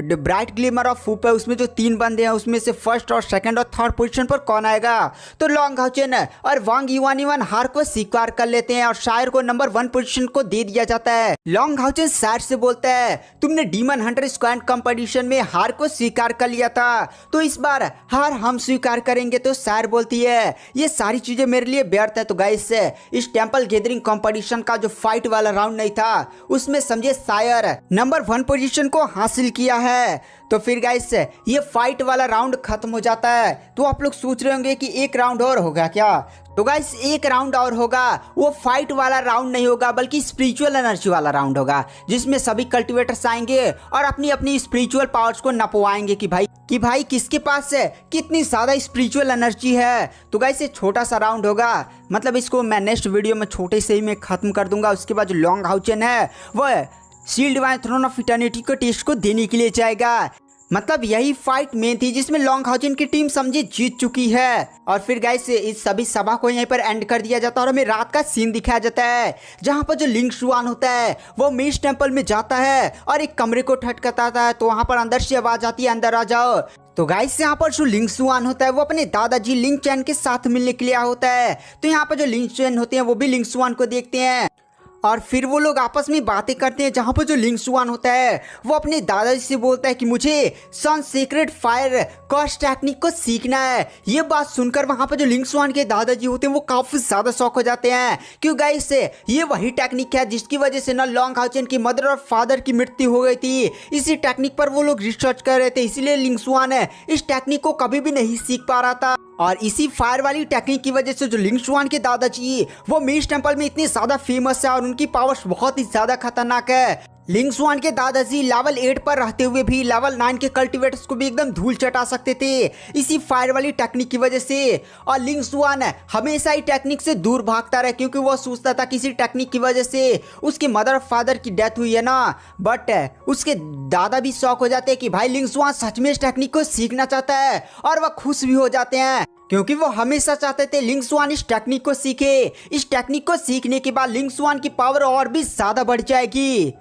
ब्राइट ग्लिमर ऑफ होप है उसमें जो 3 बंदे हैं उसमें से फर्स्ट और सेकंड और थर्ड पोजीशन पर कौन आएगा। तो लॉन्ग हाउचेन और वांग युआन हार को स्वीकार कर लेते हैं और शायर को नंबर 1 पोजीशन को दे दिया जाता है। लॉन्ग हाउचेन शायर से बोलता है तुमने डीमन हंटर स्क्वाड कंपटीशन में हार को स्वीकार कर लिया था, तो इस बार हार हम स्वीकार करेंगे। तो शायर बोलती है ये सारी चीजें मेरे लिए व्यर्थ है। तो गाइस इस टेंपल गैदरिंग कंपटीशन का जो फाइट वाला राउंड नहीं था उसमें समझे शायर नंबर 1 पोजीशन को हासिल किया है। तो फिर गाइस ये फाइट वाला राउंड खत्म हो जाता है। तो आप लोग सोच रहे होंगे कि एक राउंड और होगा क्या। तो गाइस एक राउंड और होगा, वो फाइट वाला राउंड नहीं होगा बल्कि स्पिरिचुअल एनर्जी वाला राउंड होगा, जिसमें सभी कल्टिवेटर्स आएंगे और अपनी अपनी स्पिरिचुअल पावर्स को नपवाएंगे कि भाई किसके पास कितनी ज्यादा स्पिरिचुअल एनर्जी है। तो गाइस ये छोटा सा राउंड होगा, मतलब इसको मैं नेक्स्ट वीडियो में छोटे से ही मैं खत्म कर दूंगा। उसके बाद जो लॉन्ग हाउचेन है वो shield divine throne of eternity को टेस्ट को देने के लिए जाएगा। मतलब यही फाइट मेन थी जिसमें लॉन्ग हाउचेन की टीम समझे जीत चुकी है। और फिर गाइस इस सभी सभा को यहीं पर एंड कर दिया जाता है और हमें रात का सीन दिखाया जाता है, जहां पर जो लिंग शुआन होता है वो मेज टेंपल में जाता है और एक कमरे को ठटखटाता है। तो वहां पर अंदर से आवाज आती है अंदर आ जाओ। तो गाइस यहाँ पर जो लिंग शुआन होता है वो अपने दादाजी लिंग चैन के साथ मिलने के लिए होता है। तो यहाँ पर जो लिंग चैन होते हैं वो भी लिंग शुआन को देखते हैं और फिर वो लोग आपस में बातें करते हैं, जहाँ पर जो लिंग शुआन होता है वो अपने दादाजी से बोलता है कि मुझे सन सीक्रेट फायर कॉस्ट टेक्निक को सीखना है। ये बात सुनकर वहाँ पर जो लिंग शुआन के दादाजी होते हैं वो काफ़ी ज़्यादा शौक हो जाते हैं, क्यों गाइस ये वही टेक्निक है जिसकी वजह से ना लॉन्ग हाउचेन की मदर और फादर की मृत्यु हो गई थी। इसी टेक्निक पर वो लोग रिसर्च कर रहे थे, इसीलिए लिंग शुआन इस टेक्निक को कभी भी नहीं सीख पा रहा था। और इसी फायर वाली टेक्निक की वजह से जो लिंग शुआन के दादाजी वो मेज टेंपल में इतने ज्यादा फेमस है और उनकी पावर्स बहुत ही ज्यादा खतरनाक है। लिंग शुआन के दादाजी लेवल 8 पर रहते हुए भी लेवल 9 के कल्टिवेटर्स को भी एकदम धूल चटा सकते थे इसी फायर वाली टेक्निक की वजह से। और लिंग शुआन हमेशा ही टेक्निक से दूर भागता रहा, क्योंकि वो सोचता था कि इसी टेक्निक की वजह से उसके मदर और फादर की डेथ हुई है ना। बट उसके दादा भी शौक हो जाते हैं कि भाई लिंग शुआन सच में इस टेक्निक को सीखना चाहता है, और वह खुश भी हो जाते हैं क्योंकि वो हमेशा चाहते थे लिंग शुआन इस टेक्निक को सीखे। इस टेक्निक को सीखने के बाद लिंग शुआन की पावर और भी ज्यादा बढ़ जाएगी।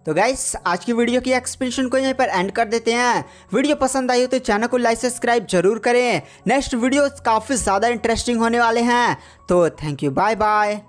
तो गाइस आज की वीडियो की एक्सप्लेनेशन को यहीं पर एंड कर देते हैं। वीडियो पसंद आई हो तो चैनल को लाइक सब्सक्राइब जरूर करें। नेक्स्ट वीडियो काफ़ी ज़्यादा इंटरेस्टिंग होने वाले हैं। तो थैंक यू, बाय बाय।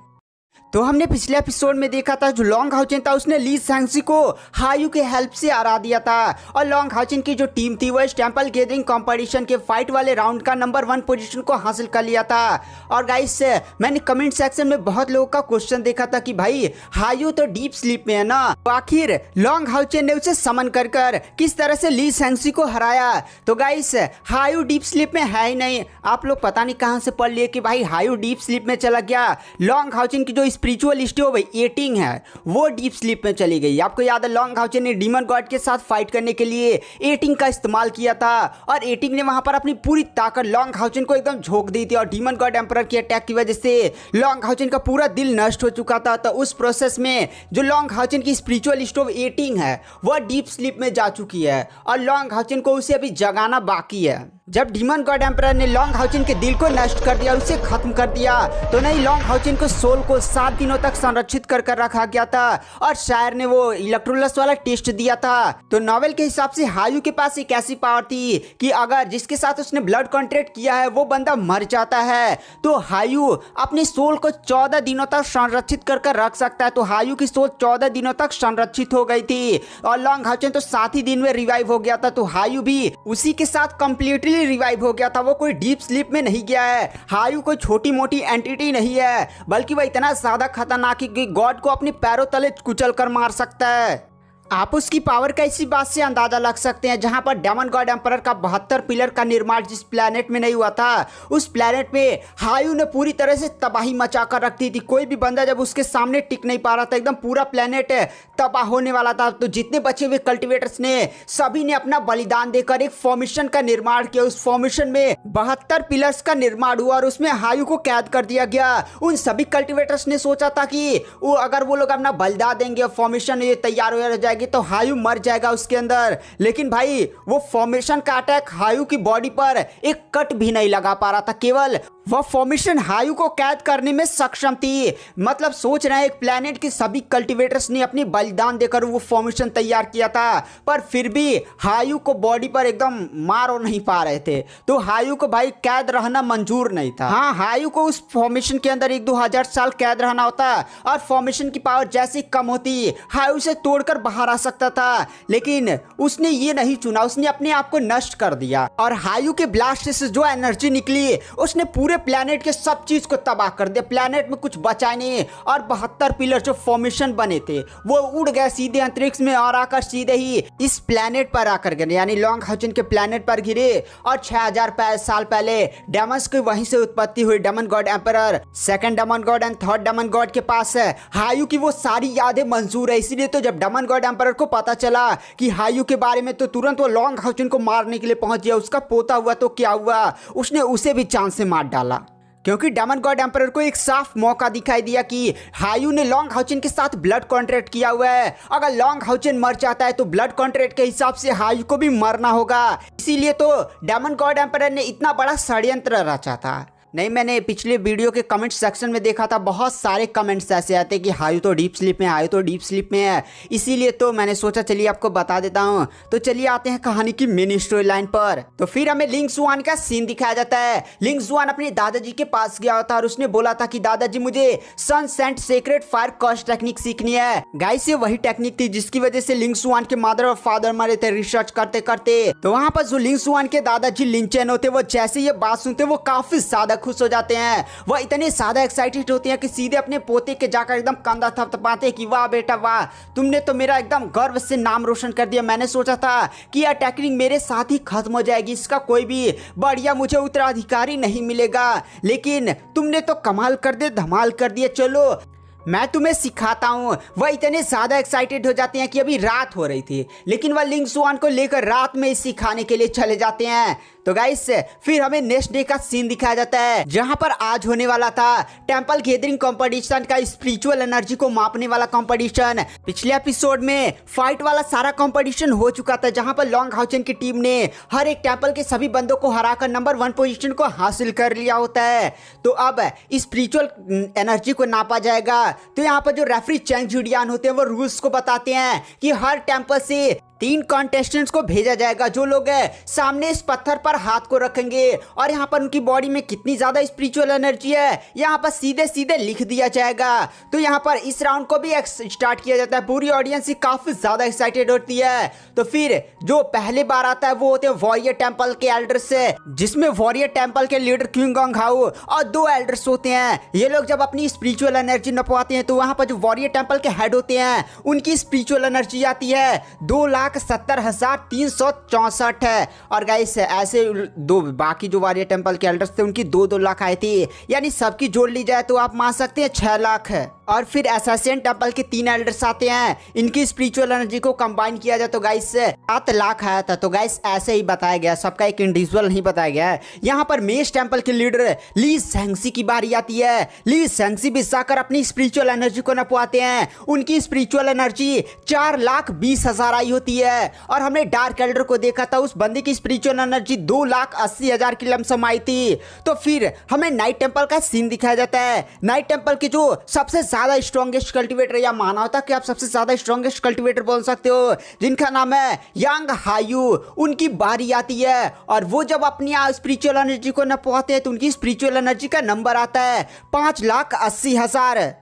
तो हमने पिछले एपिसोड में देखा था जो लॉन्ग हाउचेन था उसने ली सैंगसी को हायू के हेल्प से हरा दिया था और लॉन्ग हाउचेन की जो टीम थी वो इस टेंपल गैदरिंग कंपटीशन के फाइट वाले राउंड का नंबर 1 पोजीशन को हासिल कर लिया था। और गाइस मैंने कमेंट सेक्शन में बहुत लोगों का क्वेश्चन देखा था कि भाई हायू तो डीप स्लीप में है ना, तो आखिर लॉन्ग हाउचेन ने उसे समन कर किस तरह से ली सैंगसी को हराया। तो गाइस हायू डीप स्लीप में है ही नहीं। आप लोग पता नहीं कहां से पढ़ लिए कि भाई हायू डीप स्लीप में चला गया। लॉन्ग हाउचेन की जो स्पिरिचुअलिस्ट हो भाई एटिंग है वो डीप स्लीप में चली गई। आपको याद है लॉन्ग हाउचेन ने डीमन गॉड के साथ फाइट करने के लिए एटिंग का इस्तेमाल किया था और एटिंग ने वहां पर अपनी पूरी ताकत लॉन्ग हाउचेन को एकदम झोंक दी थी और डीमन गॉड एम्परर की अटैक की वजह से लॉन्ग हाउचेन का पूरा दिल नष्ट हो चुका था। तो उस प्रोसेस में जो लॉन्ग हाउचेन की स्पिरिचुअलिस्ट ऑफ एटिंग है वह डीप स्लीप में जा चुकी है और लॉन्ग हाउचेन को उसे अभी जगाना बाकी है। जब डीमन गॉड एम्परर ने लॉन्ग हाउचेन के दिल को नष्ट कर दिया और उसे खत्म कर दिया तो नहीं लॉन्ग हाउचेन को सोल को 7 दिनों तक संरक्षित कर रखा गया था और शायर ने वो इलेक्ट्रोलस वाला टेस्ट दिया था। तो नॉवेल के हिसाब से हायू के पास एक ऐसी पावर थी कि अगर जिसके साथ उसने ब्लड कॉन्ट्रैक्ट किया है वो बंदा मर जाता है तो हायू अपनी सोल को 14 दिनों तक संरक्षित कर रख सकता है। तो हायू की सोल 14 दिनों तक संरक्षित हो गई थी और लॉन्ग हाउचेन तो 7 ही दिन में रिवाइव हो गया था। तो हायू भी उसी के साथ कंप्लीटली रिवाइव हो गया था। वो कोई डीप स्लीप में नहीं गया है। हायू कोई छोटी मोटी एंटिटी नहीं है बल्कि वह इतना ज्यादा खतरनाक है कि गॉड को अपने पैरों तले कुचल कर मार सकता है। आप उसकी पावर का इसी बात से अंदाजा लग सकते हैं जहां पर डेमन गॉड एम्परर का 72 पिलर का निर्माण जिस प्लेनेट में नहीं हुआ था उस प्लेनेट पे हायू ने पूरी तरह से तबाही मचा कर रख दी थी। कोई भी बंदा जब उसके सामने टिक नहीं पा रहा था, एकदम पूरा प्लेनेट तबाह होने वाला था। तो जितने बचे हुए कल्टिवेटर्स ने सभी ने अपना बलिदान देकर एक फॉर्मेशन का निर्माण किया। उस फॉर्मेशन में 72 पिलर्स का निर्माण हुआ और उसमें हायू को कैद कर दिया गया। उन सभी कल्टिवेटर्स ने सोचा था कि अगर वो लोग अपना बलिदान देंगे और फॉर्मेशन ये तैयार हो जाएगी तो हायू मर जाएगा उसके अंदर। लेकिन भाई वो फॉर्मेशन का अटैक हायू की बॉडी पर एक कट भी नहीं लगा पा रहा था, केवल वह फॉर्मेशन हायू को कैद करने में सक्षम थी। मतलब सोच रहे हैं एक प्लेनेट के सभी कल्टिवेटर्स ने अपनी बलिदान देकर वो फॉर्मेशन तैयार किया था पर फिर भी हायू को बॉडी पर एकदम मार नहीं पा रहे थे। तो हायू को भाई कैद रहना मंजूर नहीं था। हाँ, हायू को उस फॉर्मेशन के अंदर 1-2 साल कैद रहना होता और फॉर्मेशन की पावर जैसे कम होती हायू से तोड़कर बाहर आ सकता था, लेकिन उसने ये नहीं चुना। उसने अपने आप को नष्ट कर दिया और हायू के ब्लास्ट से जो एनर्जी निकली उसने पूरे प्लेनेट के सब चीज को तबाह कर दिया। प्लेनेट में कुछ बचा नहीं और 72 पिलर जो फॉर्मेशन बने थे वो उड़ गए सीधे अंतरिक्ष में और आकर सीधे ही इस प्लेनेट पर आकर गिरे, यानी लॉन्ग हाउचेन के प्लेनेट पर गिरे। और 6000 साल पहले डेमन्स की वहीं से उत्पत्ति हुई। Demon god emperor, second demon god and third demon god के पास है हायू की वो सारी यादें मंजूर है। इसीलिए तो जब डेमन गॉड एम्परर को पता चला कि हायू के बारे में तो तुरंत वो लॉन्ग हाउचेन को मारने के लिए पहुंच गया। उसका पोता हुआ तो क्या हुआ, उसने उसे भी चांद से मार डाला क्योंकि डेमन गॉड एम्परर को एक साफ मौका दिखाई दिया कि हायू ने लॉन्ग हाउचेन के साथ ब्लड कॉन्ट्रैक्ट किया हुआ है। अगर लॉन्ग हाउचेन मर जाता है तो ब्लड कॉन्ट्रैक्ट के हिसाब से हायू को भी मरना होगा। इसीलिए तो डेमन गॉड एम्परर ने इतना बड़ा षड्यंत्र रचा था। नहीं, मैंने पिछले वीडियो के कमेंट सेक्शन में देखा था बहुत सारे कमेंट्स ऐसे आते कि हायू तो डीप स्लीप में, हायू तो डीप स्लीप में है। इसीलिए तो मैंने सोचा चलिए आपको बता देता हूँ। तो चलिए आते हैं कहानी की मेन स्टोरी लाइन पर। तो फिर हमें लिंग जुआन का सीन दिखाया जाता है। लिंग जुआन अपने दादाजी के पास गया होता और उसने बोला था कि दादाजी मुझे sun saint secret fire cost technique सीखनी है। गाइस ये वही टेक्निक थी जिसकी वजह से लिंग जुआन के मदर और फादर मरे थे रिसर्च करते करते। तो वहाँ पर जो लिंग जुआन के दादाजी लिंचेन होते वो जैसे ये बात सुनते वो काफी ज्यादा खुश हो जाते हैं। वह इतने ज्यादा एक्साइटेड होते हैं कि सीधे अपने पोते के जाकर एकदम कंधा थपथपाते हैं कि वाह बेटा वाह, तुमने तो मेरा एकदम गर्व से नाम रोशन कर दिया। मैंने सोचा था कि यह टेक्निक मेरे साथ ही खत्म हो जाएगी, इसका कोई भी बढ़िया मुझे उत्तराधिकारी नहीं मिलेगा, लेकिन तुमने तो कमाल कर दिया, धमाल कर दिया, चलो मैं तुम्हें सिखाता हूँ। वह इतने ज्यादा एक्साइटेड हो जाते हैं कि अभी रात हो रही थी, लेकिन वह लिंग जुआन को लेकर रात में सिखाने के लिए चले जाते हैं। तो तो गाइस फिर हमें नेक्स्ट डे का सीन दिखाया जाता है जहां पर आज होने वाला था टेंपल गैदरिंग कंपटीशन का स्पिरिचुअल एनर्जी को मापने वाला कंपटीशन। पिछले एपिसोड में फाइट वाला सारा कंपटीशन हो चुका था जहां पर लॉन्ग हाउचन की टीम ने हर एक टेंपल के सभी बंदों को हराकर नंबर 1 पोजीशन को हासिल कर लिया होता है। तो अब स्पिरिचुअल एनर्जी को नापा जाएगा। तो यहाँ पर जो रेफरी चैंग जुडियान होते हैं वो रूल्स को बताते हैं कि हर टेंपल से 3 कॉन्टेस्टेंट्स को भेजा जाएगा जो लोग सामने इस पत्थर पर हाथ को रखेंगे और यहाँ पर उनकी बॉडी में कितनी ज्यादा स्पिरिचुअल एनर्जी है यहाँ पर सीधे सीधे लिख दिया जाएगा। तो यहाँ पर इस राउंड को भी स्टार्ट किया जाता है। पूरी ऑडियंस ही काफी ज्यादा एक्साइटेड होती है। तो फिर जो पहले बार आता है वो होते हैं वॉरियर टेंपल के एल्डर्स जिसमें वॉरियर टेंपल के लीडर क्विंग गंग हाउ और 2 एल्डर्स होते हैं। ये लोग जब अपनी स्पिरिचुअल एनर्जी नपवाते हैं तो वहां पर जो वॉरियर टेंपल के हेड होते हैं उनकी स्पिरिचुअल एनर्जी आती है 2,70,364 है। और गाइस ऐसे दो बाकी जो वॉरियर टेंपल के एल्डर्स थे उनकी 2-2 लाख आई थी, यानी सबकी जोड़ ली जाए तो आप मान सकते हैं 6 लाख है। और फिर एसासिन टेंपल के 3 एल्डर्स आते हैं, इनकी स्पिरिचुअल एनर्जी को कंबाइन किया जाए तो गाइस 7 लाख आया था। तो गाइस ऐसे ही बताया गया, सबका एक इंडिविजुअल नहीं बताया गया है। यहाँ पर मेष टेंपल के लीडर ली सेंगसी की बारी आती है। ली सेंगसी भी जाकर अपनी स्पिरिचुअल एनर्जी को नपवाते हैं। उनकी स्पिरिचुअल एनर्जी 4,20,000 आई होती है। और हमने डार्क एल्डर को देखा था, उस बंदे की स्पिरिचुअल एनर्जी 2,80,000 की लमसम आई थी। तो फिर हमें नाइट टेंपल का सीन दिखाया जाता है। नाइट टेंपल के जो सबसे ज्यादा स्ट्रॉन्गेस्ट कल्टिवेटर या माना होता कि आप सबसे ज्यादा स्ट्रॉन्गेस्ट कल्टिवेटर बोल सकते हो जिनका नाम है यांग हायू, उनकी बारी आती है। और वो जब अपनी स्पिरिचुअल एनर्जी को नपवाते हैं तो उनकी स्पिरिचुअल एनर्जी का नंबर आता है 5,80,000।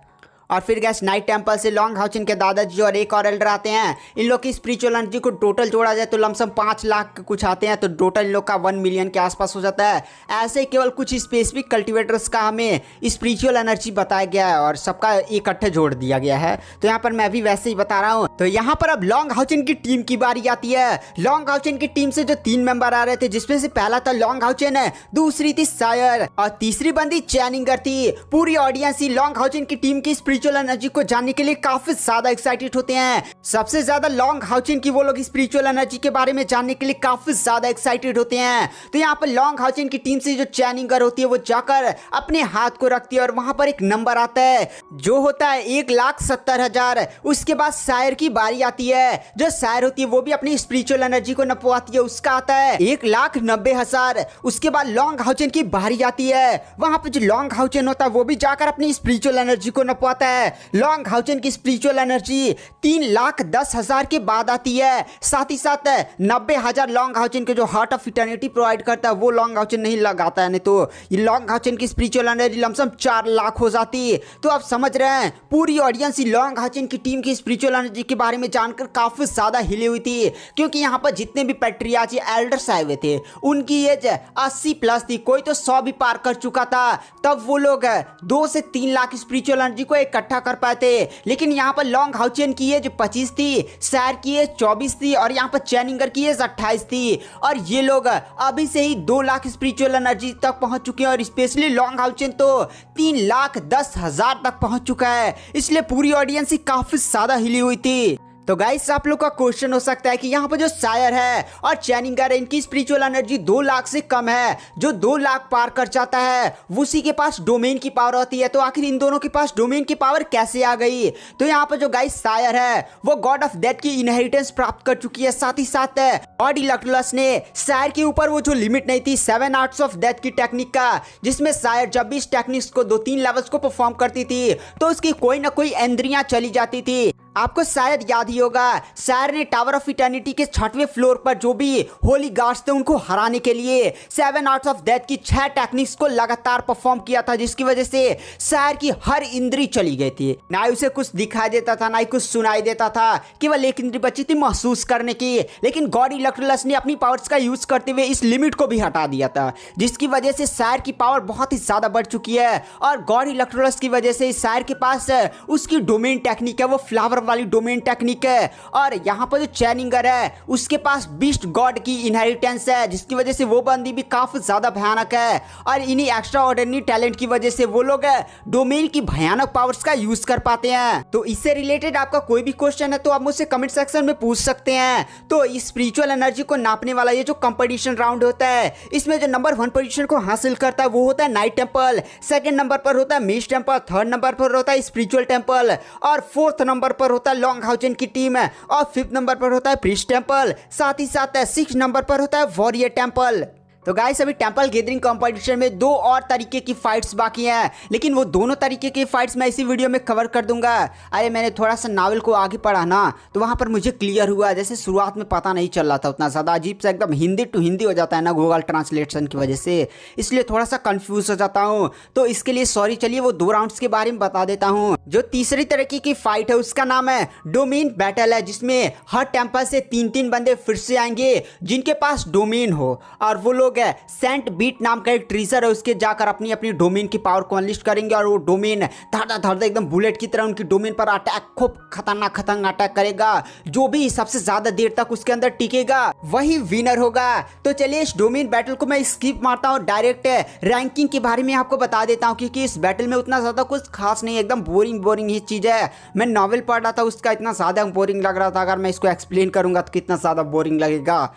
और फिर गैस नाइट टेंपल से लॉन्ग हाउचिन के दादाजी और एक और एल्डर आते हैं। इन लोग की स्पिरिचुअल एनर्जी को टोटल जोड़ा जाए तो लमसम 5 लाख कुछ आते हैं। तो टोटल इन लोग का 1 मिलियन के आसपास हो जाता है। ऐसे केवल कुछ स्पेसिफिक कल्टिवेटर्स का हमें स्पिरिचुअल एनर्जी बताया गया है और सबका इकट्ठे जोड़ दिया गया है। तो यहाँ पर मैं भी वैसे ही बता रहा हूँ। तो यहाँ पर अब लॉन्ग हाउचिन की टीम की बारी आती है। लॉन्ग हाउचिन की टीम से जो 3 मेंबर आ रहे थे जिसमें से पहला था लॉन्ग हाउचिन, दूसरी थी सायर और तीसरी बंदी चैनिंगर थी। पूरी ऑडियंस ही लॉन्ग हाउचिन की टीम की स्पिरिचुअल एनर्जी को जानने के लिए काफी ज्यादा एक्साइटेड होते हैं। सबसे ज्यादा लॉन्ग हाउचिन की वो लोग स्पिरिचुअल एनर्जी के बारे में जानने के लिए काफी ज्यादा एक्साइटेड होते हैं। तो यहाँ पर लॉन्ग हाउचिन की टीम से जो चैनिंगर होती है वो जाकर अपने हाथ को रखती है और वहां पर एक नंबर आता है जो होता है 1,70,000। उसके बाद सायर की बारी आती है। जो सायर होती है वो भी अपनी स्पिरिचुअल एनर्जी को नपवाती है, उसका आता है 1,90,000। उसके बाद लॉन्ग हाउचिन की बारी आती है। वहां पर जो लॉन्ग हाउचिन होता है वो भी जाकर अपनी स्पिरिचुअल एनर्जी को नपवाता है। लॉन्ग हाउचिन की स्पिरिचुअल एनर्जी 3,10,000 के बाद आती है। साथ ही साथ 90,000 लॉन्ग हाउचिन के जो हार्ट ऑफ इटर्निटी प्रोवाइड करता है वो लॉन्ग हाउचिन नहीं लगाता है, नहीं तो ये लॉन्ग हाउचिन की स्पिरिचुअल एनर्जी लमसम 4 लाख हो जाती। तो आप समझ रहे हैं पूरी ऑडियंस लॉन्ग हाउचिन की टीम की स्पिरिचुअल एनर्जी के बारे में जानकर काफी ज्यादा हिली हुई थी, क्योंकि यहाँ पर जितने भी पैट्रियार्च एल्डर्स आए हुए थे उनकी एज 80 प्लस थी, कोई तो 100 भी पार कर चुका था। तब वो लोग 2 से 3 लाख स्पिरिचुअल एनर्जी को इकट्ठा कर पाए थे। लेकिन यहाँ पर लॉन्ग हाउचिन की एज 25 थी, सैर की एज 24 थी और यहाँ पर चैनिंगर की एज 28 थी। और ये लोग अभी से ही 2 लाख स्पिरिचुअल एनर्जी तक पहुंच चुके हैं और स्पेशली लॉन्ग हाउचिन तो 3,10,000 तक पहुंच चुका है। इसलिए पूरी ऑडियंस ही काफी ज्यादा हिली हुई थी। तो गाइस आप लोग का क्वेश्चन हो सकता है कि यहाँ पर जो सायर है और चैनिंगर है इनकी स्पिरिचुअल एनर्जी 2 लाख से कम है। जो 2 लाख पार कर जाता है उसी के पास डोमेन की पावर होती है। तो आखिर इन दोनों के पास डोमेन की पावर कैसे आ गई? तो यहाँ पर जो गाइस सायर है वो गॉड ऑफ डेथ की इनहेरिटेंस प्राप्त कर चुकी है। साथ ही साथ गॉड इलेक्ट्रोलस ने सायर के ऊपर वो जो लिमिट नहीं थी 7 आर्ट्स ऑफ डेथ की टेक्निक का, जिसमें सायर जब भी इस टेक्निक्स को 2-3 लेवल्स को परफॉर्म करती थी तो उसकी कोई ना कोई इंद्रियां चली जाती थी। आपको शायद याद ही होगा सायर ने टावर ऑफ इटर्निटी के 6वें फ्लोर पर जो भी होली गार्ड्स थे उनको हराने के लिए 7 आर्ट्स ऑफ डेथ की 6 टेक्निक्स को लगातार परफॉर्म किया था, जिसकी वजह से सायर की हर इंद्री चली गई थी। ना उसे कुछ दिखाई देता था ना ही कुछ सुनाई देता था, केवल एक इंद्री बची थी महसूस करने की। लेकिन गॉड इलेक्ट्रोलस ने अपनी पावर्स का यूज करते हुए इस लिमिट को भी हटा दिया था, जिसकी वजह से सायर की पावर बहुत ही ज्यादा बढ़ चुकी है। और गॉड इलेक्ट्रोलस की वजह से सायर के पास उसकी डोमेन टेक्निक है वो फ्लावर वाली डोमेन टेक्निक है। और यहाँ पर जो चैनिंगर है उसके पास बीस्ट गॉड की इनहेरिटेंस है, जिसकी वजह से वो बंदी भी काफी ज्यादा भयानक है। और इन्हीं एक्स्ट्रा ऑर्डिनरी टैलेंट की वजह से वो लोग डोमेन की भयानक पावर्स का यूज कर पाते हैं। तो इससे रिलेटेड आपका कोई भी क्वेश्चन है तो आप मुझसे कमेंट सेक्शन में पूछ सकते हैं। तो इस स्पिरिचुअल एनर्जी को नापने वाला ये जो कंपटीशन राउंड होता है, इसमें जो नंबर 1 पोजीशन को हासिल करता है वो होता है नाइट टेंपल, सेकंड नंबर पर होता है मेज टेंपल, थर्ड नंबर पर होता है स्पिरिचुअल टेंपल, और फोर्थ नंबर पर होता है लॉन्गहाउजेन की टीम, और फिफ्थ नंबर पर होता है प्रीस्ट टेंपल, साथ ही साथ 6 नंबर पर होता है वॉरियर टेंपल। तो गाइस अभी टेंपल गैदरिंग कंपटीशन में 2 और तरीके की फाइट्स बाकी हैं, लेकिन वो दोनों तरीके की फाइट्स मैं इसी वीडियो में कवर कर दूंगा। अरे मैंने थोड़ा सा नावल को आगे पढ़ा ना, तो वहां पर मुझे क्लियर हुआ, जैसे शुरुआत में पता नहीं चल रहा था उतना ज़्यादा, अजीब सा एकदम हिंदी टू हिंदी हो जाता है ना गूगल ट्रांसलेशन की वजह से, इसलिए थोड़ा सा कन्फ्यूज हो जाता हूँ। तो इसके लिए सॉरी। चलिए वो 2 राउंड्स के बारे में बता देता हूँ। जो तीसरी तरीके की फाइट है उसका नाम है डोमेन बैटल है, जिसमें हर टेंपल से 3-3 बंदे फिर से आएंगे जिनके पास डोमेन हो, और वो लोग है सेंट बीट नाम का एक ट्रीजर है, उसके जाकर अपनी अपनी डोमेन की पावर को अनलिस्ट करेंगे, और वो डोमेन धड़ एकदम बुलेट की तरह उनकी डोमेन पर अटैक, खूब खतरनाक अटैक करेगा। जो भी सबसे ज्यादा देर तक उसके अंदर टिकेगा वही विनर होगा। तो चलिए इस डोमेन बैटल को मैं स्किप मारता हूँ, डायरेक्ट रैंकिंग के बारे में आपको बता देता हूँ, क्योंकि इस बैटल में उतना ज्यादा कुछ खास नहीं है, एकदम बोरिंग ही चीज है। मैं नॉवेल पढ़ रहा था, उसका इतना ज्यादा बोरिंग लग रहा था, अगर मैं इसको एक्सप्लेन करूंगा तो कितना ज्यादा बोरिंग लगेगा।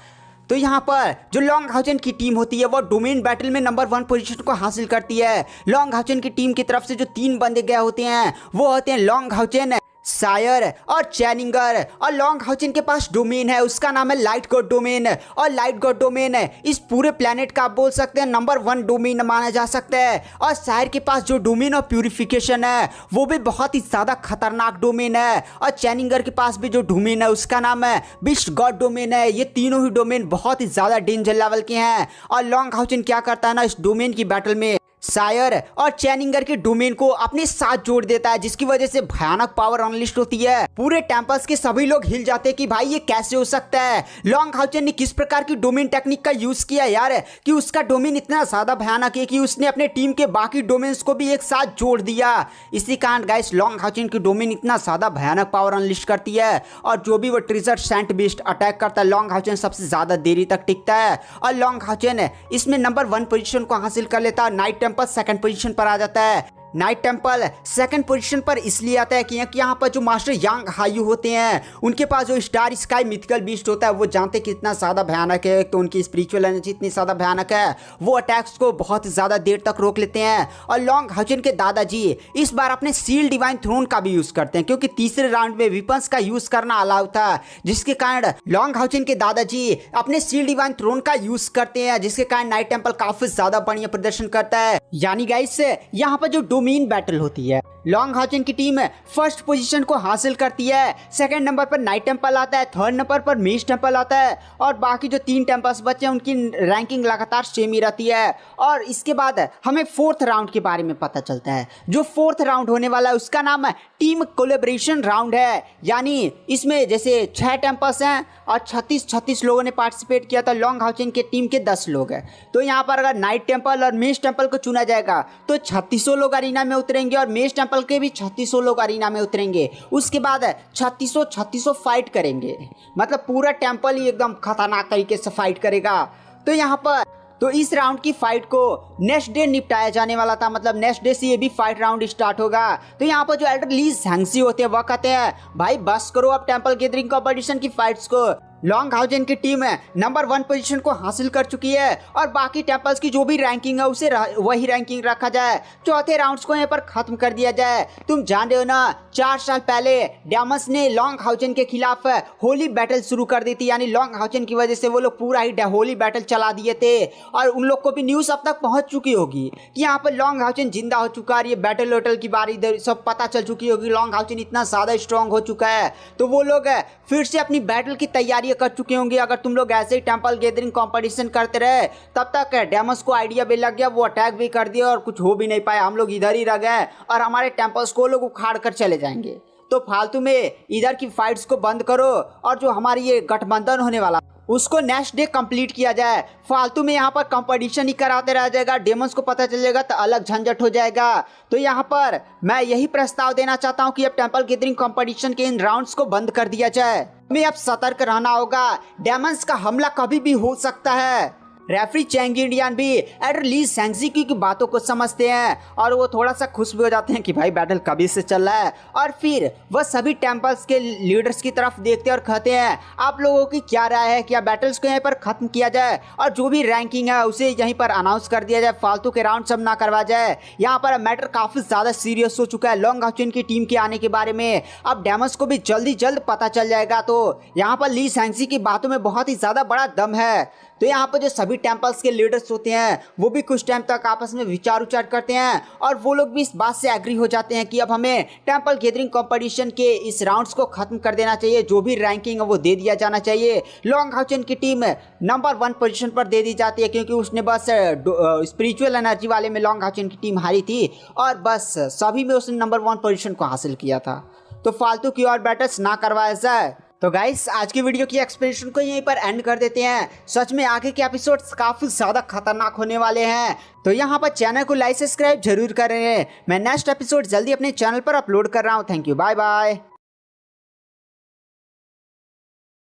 तो यहाँ पर जो लॉन्गहाउजेन की टीम होती है वो डोमेन बैटल में नंबर 1 पोजीशन को हासिल करती है। लॉन्गहाउजेन की टीम की तरफ से जो 3 बंदे गए होते हैं वो होते हैं लॉन्गहाउजेन, सायर और चैनिंगर, और लॉन्गहाउजेन के पास डोमेन है, उसका नाम है लाइट गॉड डोमेन। और लाइट गॉड डोमेन इस पूरे प्लेनेट का आप बोल सकते हैं नंबर 1 डोमेन माना जा सकता है। और सायर के पास जो डोमेन ऑफ प्यूरिफिकेशन है वो भी बहुत ही ज्यादा खतरनाक डोमेन है। और चैनिंगर के पास भी जो डोमेन है उसका नाम है बिस्ट गॉड डोमेन है। ये तीनों ही डोमेन बहुत ही ज्यादा डेंजर लेवल के हैं। और लॉन्गहाउजेन क्या करता है ना, इस डोमेन की बैटल में सायर और चैनिंगर के डोमेन को अपने साथ जोड़ देता है, जिसकी वजह से भयानक पावर अनलिस्ट होती है। पूरे टेंपल्स के सभी लोग हिल जाते हैं कि भाई ये कैसे हो सकता है। लॉन्गहाउजेन ने किस प्रकार की डोमेन टेक्निक का यूज किया यार, कि उसका डोमेन इतना ज्यादा भयानक है कि उसने अपने टीम के बाकी डोमेन्स को भी एक साथ जोड़ दिया। इसी कारण गाइस लॉन्गहाउजेन की डोमेन इतना ज्यादा भयानक पावर अनलिस्ट करती है, और जो भी वो ट्रीजर सेंट बीस्ट अटैक करता है लॉन्गहाउजेन सबसे ज्यादा देरी तक टिकता है। और लॉन्गहाउजेन इसमें नंबर 1 पोजीशन को हासिल कर लेता है। नाइट टेंपल सेकंड पोजीशन पर आ जाता है। नाइट टेंपल सेकंड पोजीशन पर इसलिए आता है कि यहाँ पर जो मास्टर यांग हायू होते हैं उनके पास जो स्टार स्काई मिथिकल बीस्ट होता है वो जानते कितना ज़्यादा भयानक है, तो उनकी स्पिरिचुअल एनर्जी इतनी ज़्यादा भयानक है, वो अटैक्स को बहुत ज़्यादा देर तक रोक लेते हैं। और लॉन्गहाउजेन के दादाजी इस बार अपने सील डिवाइन थ्रोन का भी यूज़ करते हैं, क्योंकि तीसरे राउंड में विपन्स का यूज़ करना अलाउ था, जिसके कारण लॉन्गहाउजेन के दादाजी अपने सील डिवाइन थ्रोन का यूज़ करते हैं, जिसके कारण नाइट टेंपल काफ़ी ज़्यादा बढ़िया प्रदर्शन करता है। यानी गाइस यहाँ पर जो डोमेन बैटल होती है लॉन्गहाउजेन की टीम फर्स्ट पोजीशन को हासिल करती है, सेकंड नंबर पर नाइट टेंपल आता है, थर्ड नंबर पर मेज टेंपल आता है, और बाकी जो 3 टेंपल्स बचे हैं उनकी रैंकिंग लगातार सेम ही रहती है। और इसके बाद हमें 4th राउंड के बारे में पता चलता है। जो 4th राउंड होने वाला है उसका नाम है टीम कोलेब्रेशन राउंड है। यानी इसमें जैसे 6 टेंपल्स हैं और 36 लोगों ने पार्टिसिपेट किया था, लॉन्गहाउजेन के टीम के 10 लोग हैं। तो यहाँ पर अगर नाइट टेंपल और मेज टेंपल को चुना जाएगा तो 3600 लोग अरीना में उतरेंगे, और मेज टेंपल के भी 3600 लोग अरीना में उतरेंगे। उसके बाद 3600 फाइट करेंगे, मतलब पूरा टेंपल ही एकदम खतरनाक तरीके से फाइट करेगा। तो यहाँ पर तो इस राउंड की फाइट को नेक्स्ट डे निपटाया जाने वाला था, मतलब नेक्स्ट डे से ये भी फाइट राउंड स्टार्ट होगा। तो यहाँ पर जो एल्डर ली झांगसी होते हैं वह कहते हैं भाई बस करो अब टेंपल गैदरिंग कंपटीशन की फाइट्स को। लॉन्गहाउजेन की टीम नंबर 1 पोजीशन को हासिल कर चुकी है, और बाकी टेंपल्स की जो भी रैंकिंग है उसे वही रैंकिंग रखा जाए, चौथे राउंड्स को यहाँ पर खत्म कर दिया जाए। तुम जान रहे हो ना 4 साल पहले डेमस ने लॉन्गहाउजेन के खिलाफ होली बैटल शुरू कर दी थी, यानी लॉन्गहाउजेन की वजह से वो लोग पूरा ही होली बैटल चला दिए थे, और उन लोग को भी न्यूज़ अब तक पहुंच चुकी होगी कि यहाँ पर लॉन्गहाउजेन जिंदा हो चुका है, ये बैटल वोटल की बारी सब पता चल चुकी होगी, लॉन्गहाउजेन इतना ज़्यादा स्ट्रॉन्ग हो चुका है। तो वो लोग फिर से अपनी बैटल की तैयारी कर चुके होंगे। अगर तुम लोग ऐसे ही टेंपल गैदरिंग कंपटीशन करते रहे तब तक डेमस को आइडिया भी लग गया, वो अटैक भी कर दिया और कुछ हो भी नहीं पाया, हम लोग इधर ही रह गए और हमारे टेंपल्स को लोग उखाड़ कर चले जाएंगे। तो फालतू में इधर की फाइट्स को बंद करो, और जो हमारी ये गठबंधन होने वाला उसको नेक्स्ट डे कंप्लीट किया जाए। फालतू में यहाँ पर कंपटीशन ही कराते रह जाएगा, डेमंस को पता चल जाएगा तो अलग झंझट हो जाएगा। तो यहाँ पर मैं यही प्रस्ताव देना चाहता हूँ कि अब टेंपल गैदरिंग कंपटीशन के इन राउंड्स को बंद कर दिया जाए। हमें अब सतर्क रहना होगा, डेमंस का हमला कभी भी हो सकता है। रेफरी चैंग इंडियन भी ली सैंगजी की बातों को समझते हैं और वो थोड़ा सा खुश भी हो जाते हैं कि भाई बैटल कभी से चल रहा है। और फिर वह सभी टेंपल्स के लीडर्स की तरफ देखते हैं और कहते हैं आप लोगों की क्या राय है, क्या बैटल्स को यहाँ पर खत्म किया जाए और जो भी रैंकिंग है उसे यहीं पर अनाउंस कर दिया जाए, फालतू के राउंड सब ना करवा जाए। यहाँ पर मैटर काफी ज्यादा सीरियस हो चुका है लॉन्ग हाउचेन की टीम के आने के बारे में। अब डेमंस को भी जल्द पता चल जाएगा। तो यहाँ पर ली सैंगजी की बातों में बहुत ही ज्यादा बड़ा दम है। तो यहाँ पर जो सभी टेंपल्स के लीडर्स होते हैं वो भी कुछ टाइम तक आपस में विचार उचार करते हैं और वो लोग भी इस बात से एग्री हो जाते हैं कि अब हमें टेंपल गैदरिंग कंपटीशन के इस राउंड्स को खत्म कर देना चाहिए, जो भी रैंकिंग है वो दे दिया जाना चाहिए। लॉन्ग हाउचेन की टीम नंबर 1 पोजीशन पर दे दी जाती है क्योंकि उसने बस स्पिरिचुअल एनर्जी वाले में लॉन्ग हाउचेन की टीम हारी थी और बस सभी में उसने नंबर 1 पोजीशन को हासिल किया था। तो फालतू की और बैटल्स ना करवाया जाए। तो गाइस आज की वीडियो की एक्सप्लेनेशन को यहीं पर एंड कर देते हैं। सच में आगे के एपिसोड्स काफी ज्यादा खतरनाक होने वाले हैं। तो यहाँ पर चैनल को लाइक सब्सक्राइब जरूर करें। मैं नेक्स्ट एपिसोड जल्दी अपने चैनल पर अपलोड कर रहा हूँ। Thank you, bye bye.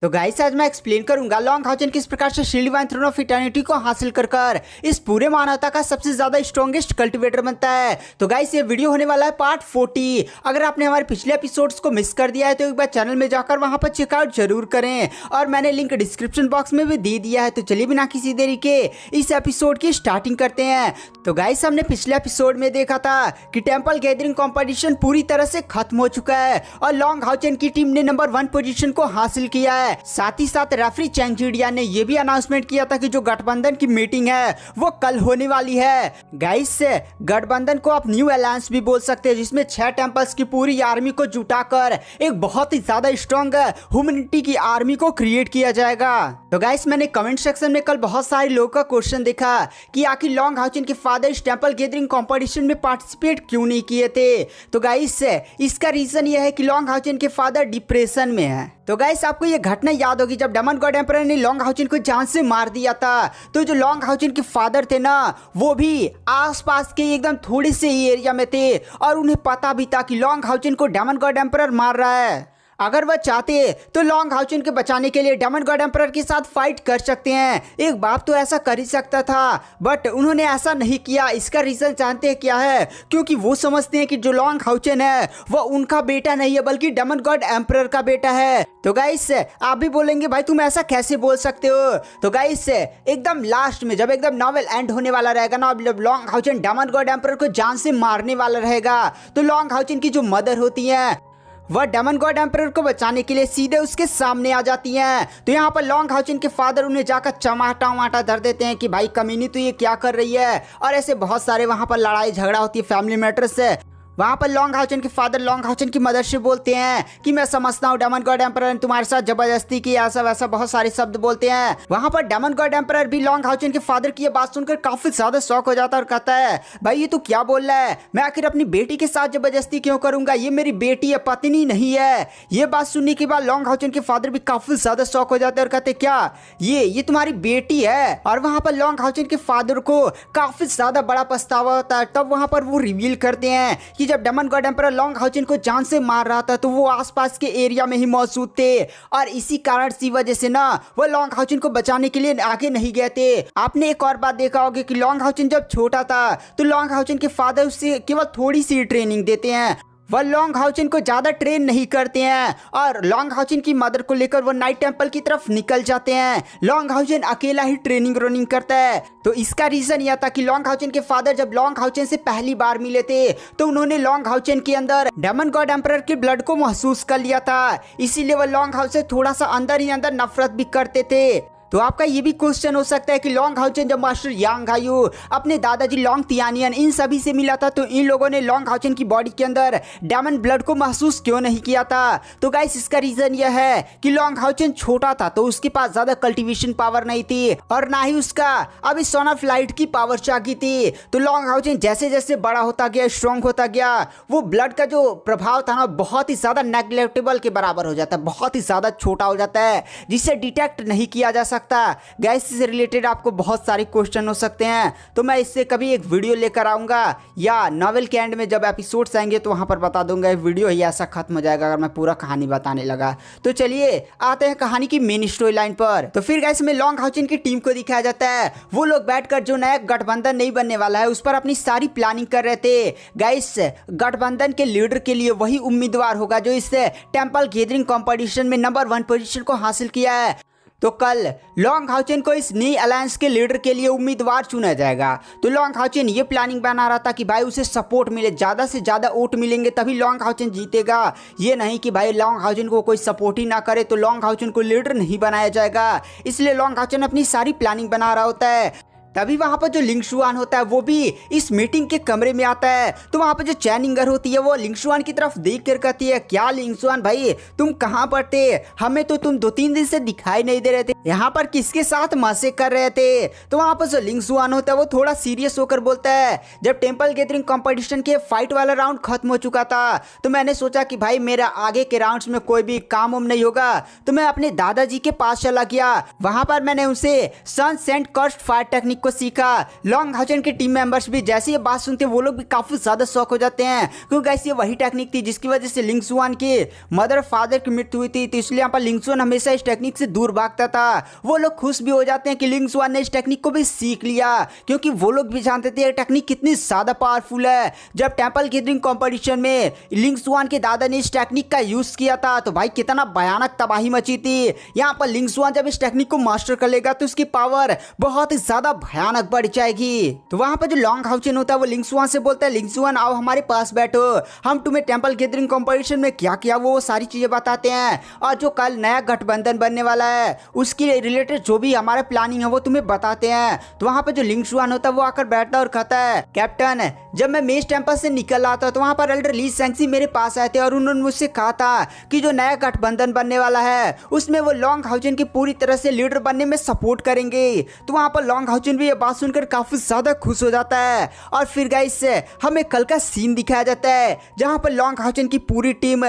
तो गाइस आज मैं एक्सप्लेन करूंगा लॉन्ग हाउचेन किस प्रकार से shield divine throne of eternity को हासिल कर इस पूरे मानवता का सबसे ज्यादा स्ट्रॉन्गेस्ट कल्टिवेटर बनता है। तो गाइस ये वीडियो होने वाला है पार्ट 40। अगर आपने हमारे पिछले एपिसोड्स को मिस कर दिया है तो एक बार चैनल में जाकर वहां पर चेकआउट जरूर करें और मैंने लिंक डिस्क्रिप्शन बॉक्स में भी दे दिया है। तो चलिए बिना किसी देरी के इस एपिसोड की स्टार्टिंग करते हैं। तो गाइस हमने पिछले एपिसोड में देखा था कि टेंपल गैदरिंग कॉम्पिटिशन पूरी तरह से खत्म हो चुका है और लॉन्ग हाउचेन की टीम ने नंबर 1 पोजीशन को हासिल किया है। साथ ही साथ रेफरी चैंग जिडिया ने यह भी अनाउंसमेंट किया था कि जो गठबंधन की मीटिंग है वो कल होने वाली है। गाइस गठबंधन को आप न्यू अलायंस भी बोल सकते हैं, जिसमें 6 टेंपल्स की पूरी आर्मी को जुटाकर एक बहुत ही ज्यादा स्ट्रॉन्ग ह्यूमैनिटी की आर्मी को क्रिएट किया जाएगा। तो गाइस मैंने कमेंट सेक्शन में कल बहुत सारे लोगों का क्वेश्चन देखा कि आखिर लॉन्ग हाउचेन के फादर इस टेंपल गैदरिंग कंपटीशन में पार्टिसिपेट क्यों नहीं किए थे। तो गाइस इसका रीजन यह है कि लॉन्ग हाउचेन के फादर डिप्रेशन में है। तो गाइस आपको ये घटना याद होगी जब डेमन गॉड एम्परर ने लॉन्ग हाउचेन को जान से मार दिया था। तो जो लॉन्ग हाउचेन के फादर थे ना वो भी आसपास के एकदम थोड़े से ही एरिया में थे और उन्हें पता भी था कि लॉन्ग हाउचेन को डेमन गॉड एम्परर मार रहा है। अगर वह चाहते तो लॉन्ग हाउचेन के बचाने के लिए डेमन गॉड एम्परर के साथ फाइट कर सकते हैं। एक बाप तो ऐसा कर ही सकता था, बट उन्होंने ऐसा नहीं किया। इसका रीजन जानते हैं क्या है? क्योंकि वो समझते हैं कि जो लॉन्ग हाउचेन है वह उनका बेटा नहीं है बल्कि डेमन गॉड एम्परर का बेटा है। तो गाइस आप भी बोलेंगे भाई तुम ऐसा कैसे बोल सकते हो। तो गाइस एकदम लास्ट में जब एकदम नॉवेल एंड होने वाला रहेगा ना, जब Long Haochen demon god emperor को जान से मारने वाला रहेगा तो लॉन्ग हाउचेन की जो मदर होती है वह डेमन गॉड एम्परर को बचाने के लिए सीधे उसके सामने आ जाती हैं। तो यहाँ पर लॉन्ग हाउचेन के फादर उन्हें जाकर चमाटा वमाटा धर देते हैं कि भाई कमीनी तो ये क्या कर रही है। और ऐसे बहुत सारे वहाँ पर लड़ाई झगड़ा होती है फैमिली मैटर्स से। वहाँ पर लॉन्ग हाउचेन के फादर लॉन्ग हाउचेन की मदर से बोलते हैं कि मैं समझता हूँ डेमन गॉड एम्परर ने तुम्हारे साथ जबरदस्ती की, ऐसा वैसा बहुत सारे शब्द बोलते हैं। वहाँ पर डेमन गॉड एम्परर भी लॉन्ग हाउचेन के फादर की ये बात सुनकर काफी ज्यादा शॉक हो जाता है और कहता है भाई ये तू क्या बोल रहा है, मैं आखिर अपनी बेटी के साथ जबरदस्ती क्यों करूंगा, ये मेरी बेटी है पत्नी नहीं है। ये बात सुनने के बाद लॉन्ग हाउचेन के फादर भी काफी ज्यादा शॉक हो जाते हैं और कहते क्या ये तुम्हारी बेटी है। और वहाँ पर लॉन्ग हाउचेन के फादर को काफी ज्यादा बड़ा पछतावा होता है। तब वहाँ पर वो रिवील करते हैं कि जब demon god emperor Long Haochen को जान से मार रहा था तो वो आसपास के एरिया में ही मौजूद थे और इसी कारण सी वजह से ना वो लॉन्ग हाउचेन को बचाने के लिए आगे नहीं गए थे। आपने एक और बात देखा होगा कि लॉन्ग हाउचेन जब छोटा था तो लॉन्ग हाउचेन के फादर उससे केवल थोड़ी सी ट्रेनिंग देते हैं, वह लॉन्ग हाउचेन को ज्यादा ट्रेन नहीं करते हैं और लॉन्ग हाउचेन की मदर को लेकर वो नाइट टेंपल की तरफ निकल जाते हैं। लॉन्ग हाउचेन अकेला ही ट्रेनिंग करता है। तो इसका रीजन यह था कि लॉन्ग हाउचेन के फादर जब लॉन्ग हाउचेन से पहली बार मिले थे तो उन्होंने लॉन्ग हाउचेन के अंदर डेमन गॉड एम्परर के ब्लड को महसूस कर लिया था, इसीलिए वो लॉन्ग हाउचेन थोड़ा सा अंदर ही अंदर नफरत भी करते थे। तो आपका ये भी क्वेश्चन हो सकता है कि लॉन्ग हाउचेन जब मास्टर यांग हायू अपने दादाजी लॉन्ग तियानियन इन सभी से मिला था तो इन लोगों ने लॉन्ग हाउचेन की बॉडी के अंदर डायमंड ब्लड को महसूस क्यों नहीं किया था। तो गाइस इसका रीजन यह है कि लॉन्ग हाउचेन छोटा था तो उसके पास ज्यादा कल्टीवेशन पावर नहीं थी और ना ही उसका अभी सोन ऑफ लाइट की पावर चाहती थी। तो लॉन्ग हाउचेन जैसे जैसे बड़ा होता गया, स्ट्रॉन्ग होता गया, वो ब्लड का जो प्रभाव था ना बहुत ही ज्यादा नेग्लेक्टेबल के बराबर हो जाता है, बहुत ही ज्यादा छोटा हो जाता है जिसे डिटेक्ट नहीं किया जा सकता। गाइस इससे रिलेटेड आपको बहुत सारे क्वेश्चन हो सकते हैं तो मैं इससे कभी एक वीडियो लेकर आऊंगा या नॉवेल के एंड में जब एपिसोड्स आएंगे तो वहां पर बता दूंगा। वीडियो ही ऐसा खत्म हो जाएगा अगर मैं पूरा कहानी बताने लगा। तो चलिए आते हैं कहानी की मेन स्टोरी लाइन पर। तो फिर गाइस में लॉन्ग हाउचेन की टीम को दिखाया जाता है, वो लोग बैठकर जो नया गठबंधन नहीं बनने वाला है उस पर अपनी सारी प्लानिंग कर रहे थे। गाइस गठबंधन के लीडर के लिए वही उम्मीदवार होगा जो इस टेंपल गैदरिंग कंपटीशन में नंबर 1 पोजीशन को हासिल किया है। तो कल लॉन्ग हाउचेन को इस नई अलायंस के लीडर के लिए उम्मीदवार चुना जाएगा। तो लॉन्ग हाउचेन ये प्लानिंग बना रहा था कि भाई उसे सपोर्ट मिले, ज़्यादा से ज़्यादा वोट मिलेंगे तभी लॉन्ग हाउचेन जीतेगा। ये नहीं कि भाई लॉन्ग हाउचेन को कोई सपोर्ट ही ना करे तो लॉन्ग हाउचेन को लीडर नहीं बनाया जाएगा। इसलिए लॉन्ग हाउचेन अपनी सारी प्लानिंग बना रहा होता है। तभी वहां पर जो लिंगशुआन होता है वो भी इस मीटिंग के कमरे में आता है। तो वहां पर जो चैनिंगर होती है वो लिंगशुआन की तरफ देख कर कहती है, क्या लिंगशुआन भाई तुम कहाँ पर थे, हमें तो तुम 2-3 दिन से दिखाई नहीं दे रहे थे, यहाँ पर किसके साथ मजे कर रहे थे। तो वहां पर जो लिंगशुआन होता है वो थोड़ा सीरियस होकर बोलता है, जब टेंपल गैदरिंग कंपटीशन के फाइट वाला राउंड खत्म हो चुका था तो मैंने सोचा कि भाई मेरा आगे के राउंड्स में कोई भी काम उम नहीं होगा तो मैं अपने दादाजी के पास चला गया। वहां पर मैंने उनसे सन सेंट कर्स्ट फायर टेक्निक को सीखा। लॉन्ग हाउचेन के टीम मेंबर्स भी जैसे ये बात सुनते हैं वो लोग भी काफी ज्यादा शॉक हो जाते हैं क्योंकि गाइस ये वही टेक्निक थी जिसकी वजह से लिंगशुआन के मदर फादर की मृत्यु हुई थी। तो इसलिए यहाँ पर लिंगशुआन हमेशा इस टेक्निक से दूर भागता था। वो लोग खुश भी हो जाते हैं कि लिंगशुआन ने इस टेक्निक को भी सीख लिया क्योंकि वो लोग भी जानते थे ये टेक्निक कितनी ज्यादा पावरफुल है। जब टेंपल गैदरिंग कंपटीशन में लिंगशुआन के दादा ने इस टेक्निक का यूज किया था तो भाई कितना भयानक तबाही मची थी। यहाँ पर लिंगशुआन जब इस टेक्निक को मास्टर कर लेगा तो उसकी पावर बहुत ही ज्यादा भयानक बढ़ जाएगी। तो वहां पर जो लॉन्ग हाउचेन होता है वो लिंगशुआन से बोलता है, लिंगशुआन आओ हमारे पास बैठो, हम तुम्हें टेंपल गैदरिंग कंपटीशन में क्या किया वो सारी चीजें बताते हैं और जो कल नया गठबंधन बनने वाला है उसके रिलेटेड जो भी हमारा प्लानिंग है वो तुम्हें बताते हैं। तो वहां पर जो लिंगशुआन होता है वो आकर बैठता है और कहता है, कैप्टन जब मैं मेज टेंपल से निकल रहा था तो वहां पर एल्डर ली सेंगसी मेरे पास आए थे और उन्होंने मुझसे कहा था कि जो नया गठबंधन बनने वाला है उसमें वो लॉन्ग हाउचेन की पूरी तरह से लीडर बनने में सपोर्ट करेंगे। तो वहां पर लॉन्ग हाउचेन भी ये बात सुनकर काफी ज्यादा खुश हो जाता है। और फिर गाइस हमें कल का सीन दिखाया जाता है जहां पर लॉन्ग हाउचेन की पूरी टीम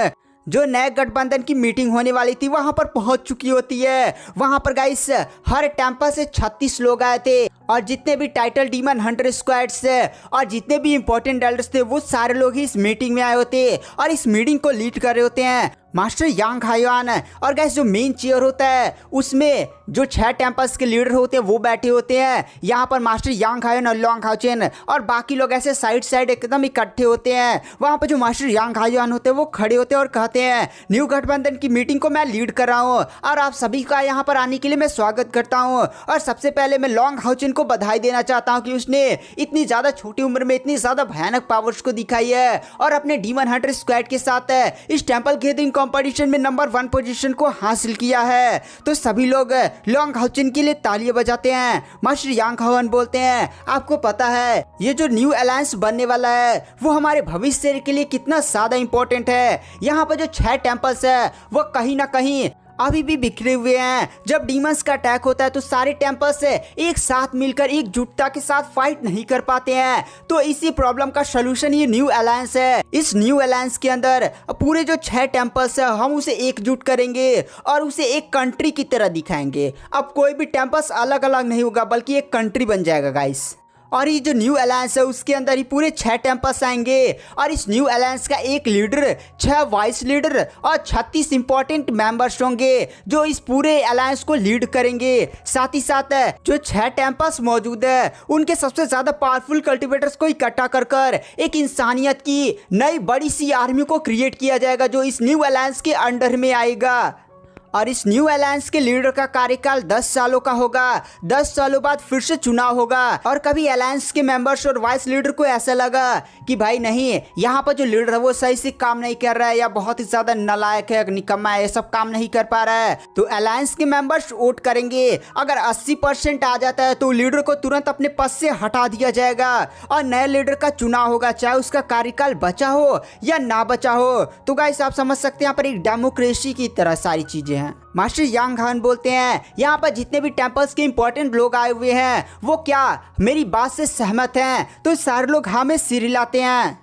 जो नए गठबंधन की मीटिंग होने वाली थी वहां पर पहुंच चुकी होती है। वहां पर गाइस हर टेंपल से 36 लोग आए थे और जितने भी टाइटल डीमन हंटर स्क्वाड से और जितने भी इंपॉर्टेंट एल्डर्स थे वो सारे लोग ही इस मीटिंग में आए होते और इस मीटिंग को लीड कर रहे होते हैं मास्टर यांग हायुआन। और गाइस जो मेन चेयर होता है उसमें जो 6 टेंपल्स के लीडर होते हैं वो बैठे होते हैं। यहाँ पर मास्टर यांग हायुआन और लॉन्ग हाउचेन और बाकी लोग ऐसे साइड साइड एकदम इकट्ठे होते हैं। वहाँ पर जो मास्टर यांग हायुआन होते हैं वो खड़े होते हैं और कहते हैं, न्यू गठबंधन की मीटिंग को मैं लीड कर रहा हूँ और आप सभी का यहाँ पर आने के लिए मैं स्वागत करता हूँ। और सबसे पहले मैं लॉन्ग हाउचेन को बधाई देना चाहता हूँ कि उसने इतनी ज़्यादा छोटी उम्र में इतनी ज़्यादा भयानक पावर्स को दिखाई है और अपने डीमन हंटर स्क्वाड के साथ इस टेंपल गैदरिंग कंपटीशन में नंबर 1 पोजीशन को हासिल किया है। तो सभी लोग लॉन्ग हाउचेन के लिए तालियां बजाते हैं। मास्टर यांग हायुआन बोलते हैं, आपको पता है ये जो न्यू अलायंस बनने वाला है वो हमारे भविष्य के लिए कितना ज्यादा इंपॉर्टेंट है। यहाँ पर जो 6 टेंपल्स है वो कहीं ना कहीं अभी भी बिखरे हुए हैं। जब डीमंस का अटैक होता है तो सारे टेंपल्स एक साथ मिलकर एकजुटता के साथ फाइट नहीं कर पाते हैं। तो इसी प्रॉब्लम का सलूशन ये न्यू अलायंस है। इस न्यू अलायंस के अंदर पूरे जो 6 टेंपल्स है हम उसे एकजुट करेंगे और उसे एक कंट्री की तरह दिखाएंगे। अब कोई भी टेंपल्स अलग अलग नहीं होगा बल्कि एक कंट्री बन जाएगा गाइस। और ये जो न्यू अलायंस है उसके अंदर ही पूरे 6 टेंपल्स आएंगे और इस न्यू अलायंस का एक लीडर, 6 वाइस लीडर और 36 इंपॉर्टेंट मेंबर्स होंगे जो इस पूरे अलायंस को लीड करेंगे। साथ ही साथ जो 6 टेंपल्स मौजूद है उनके सबसे ज्यादा पावरफुल कल्टिवेटर्स को इकट्ठा कर एक इंसानियत की नई बड़ी सी आर्मी को क्रिएट किया जाएगा जो इस न्यू अलायंस के अंडर में आएगा। और इस न्यू अलायंस के लीडर का कार्यकाल 10 सालों का होगा। 10 सालों बाद फिर से चुनाव होगा और कभी अलायंस के मेंबर्स और वाइस लीडर को ऐसा लगा कि भाई नहीं, यहाँ पर जो लीडर है वो सही से काम नहीं कर रहा है या बहुत ही ज्यादा नालायक है, निकम्मा है, ये सब काम नहीं कर पा रहा है, तो अलायंस के मेंबर्स वोट करेंगे। अगर 80% आ जाता है तो लीडर को तुरंत अपने पद से हटा दिया जाएगा और नए लीडर का चुनाव होगा, चाहे उसका कार्यकाल बचा हो या ना बचा हो। तो गाइस आप समझ सकते हैं यहाँ पर एक डेमोक्रेसी की तरह सारी चीजें हैं। मास्टर यांग हान बोलते हैं यहाँ पर जितने भी टेंपल्स के इंपॉर्टेंट लोग आए हुए हैं वो क्या मेरी बात से सहमत हैं? तो सारे लोग हमें सिर हिलाते हैं।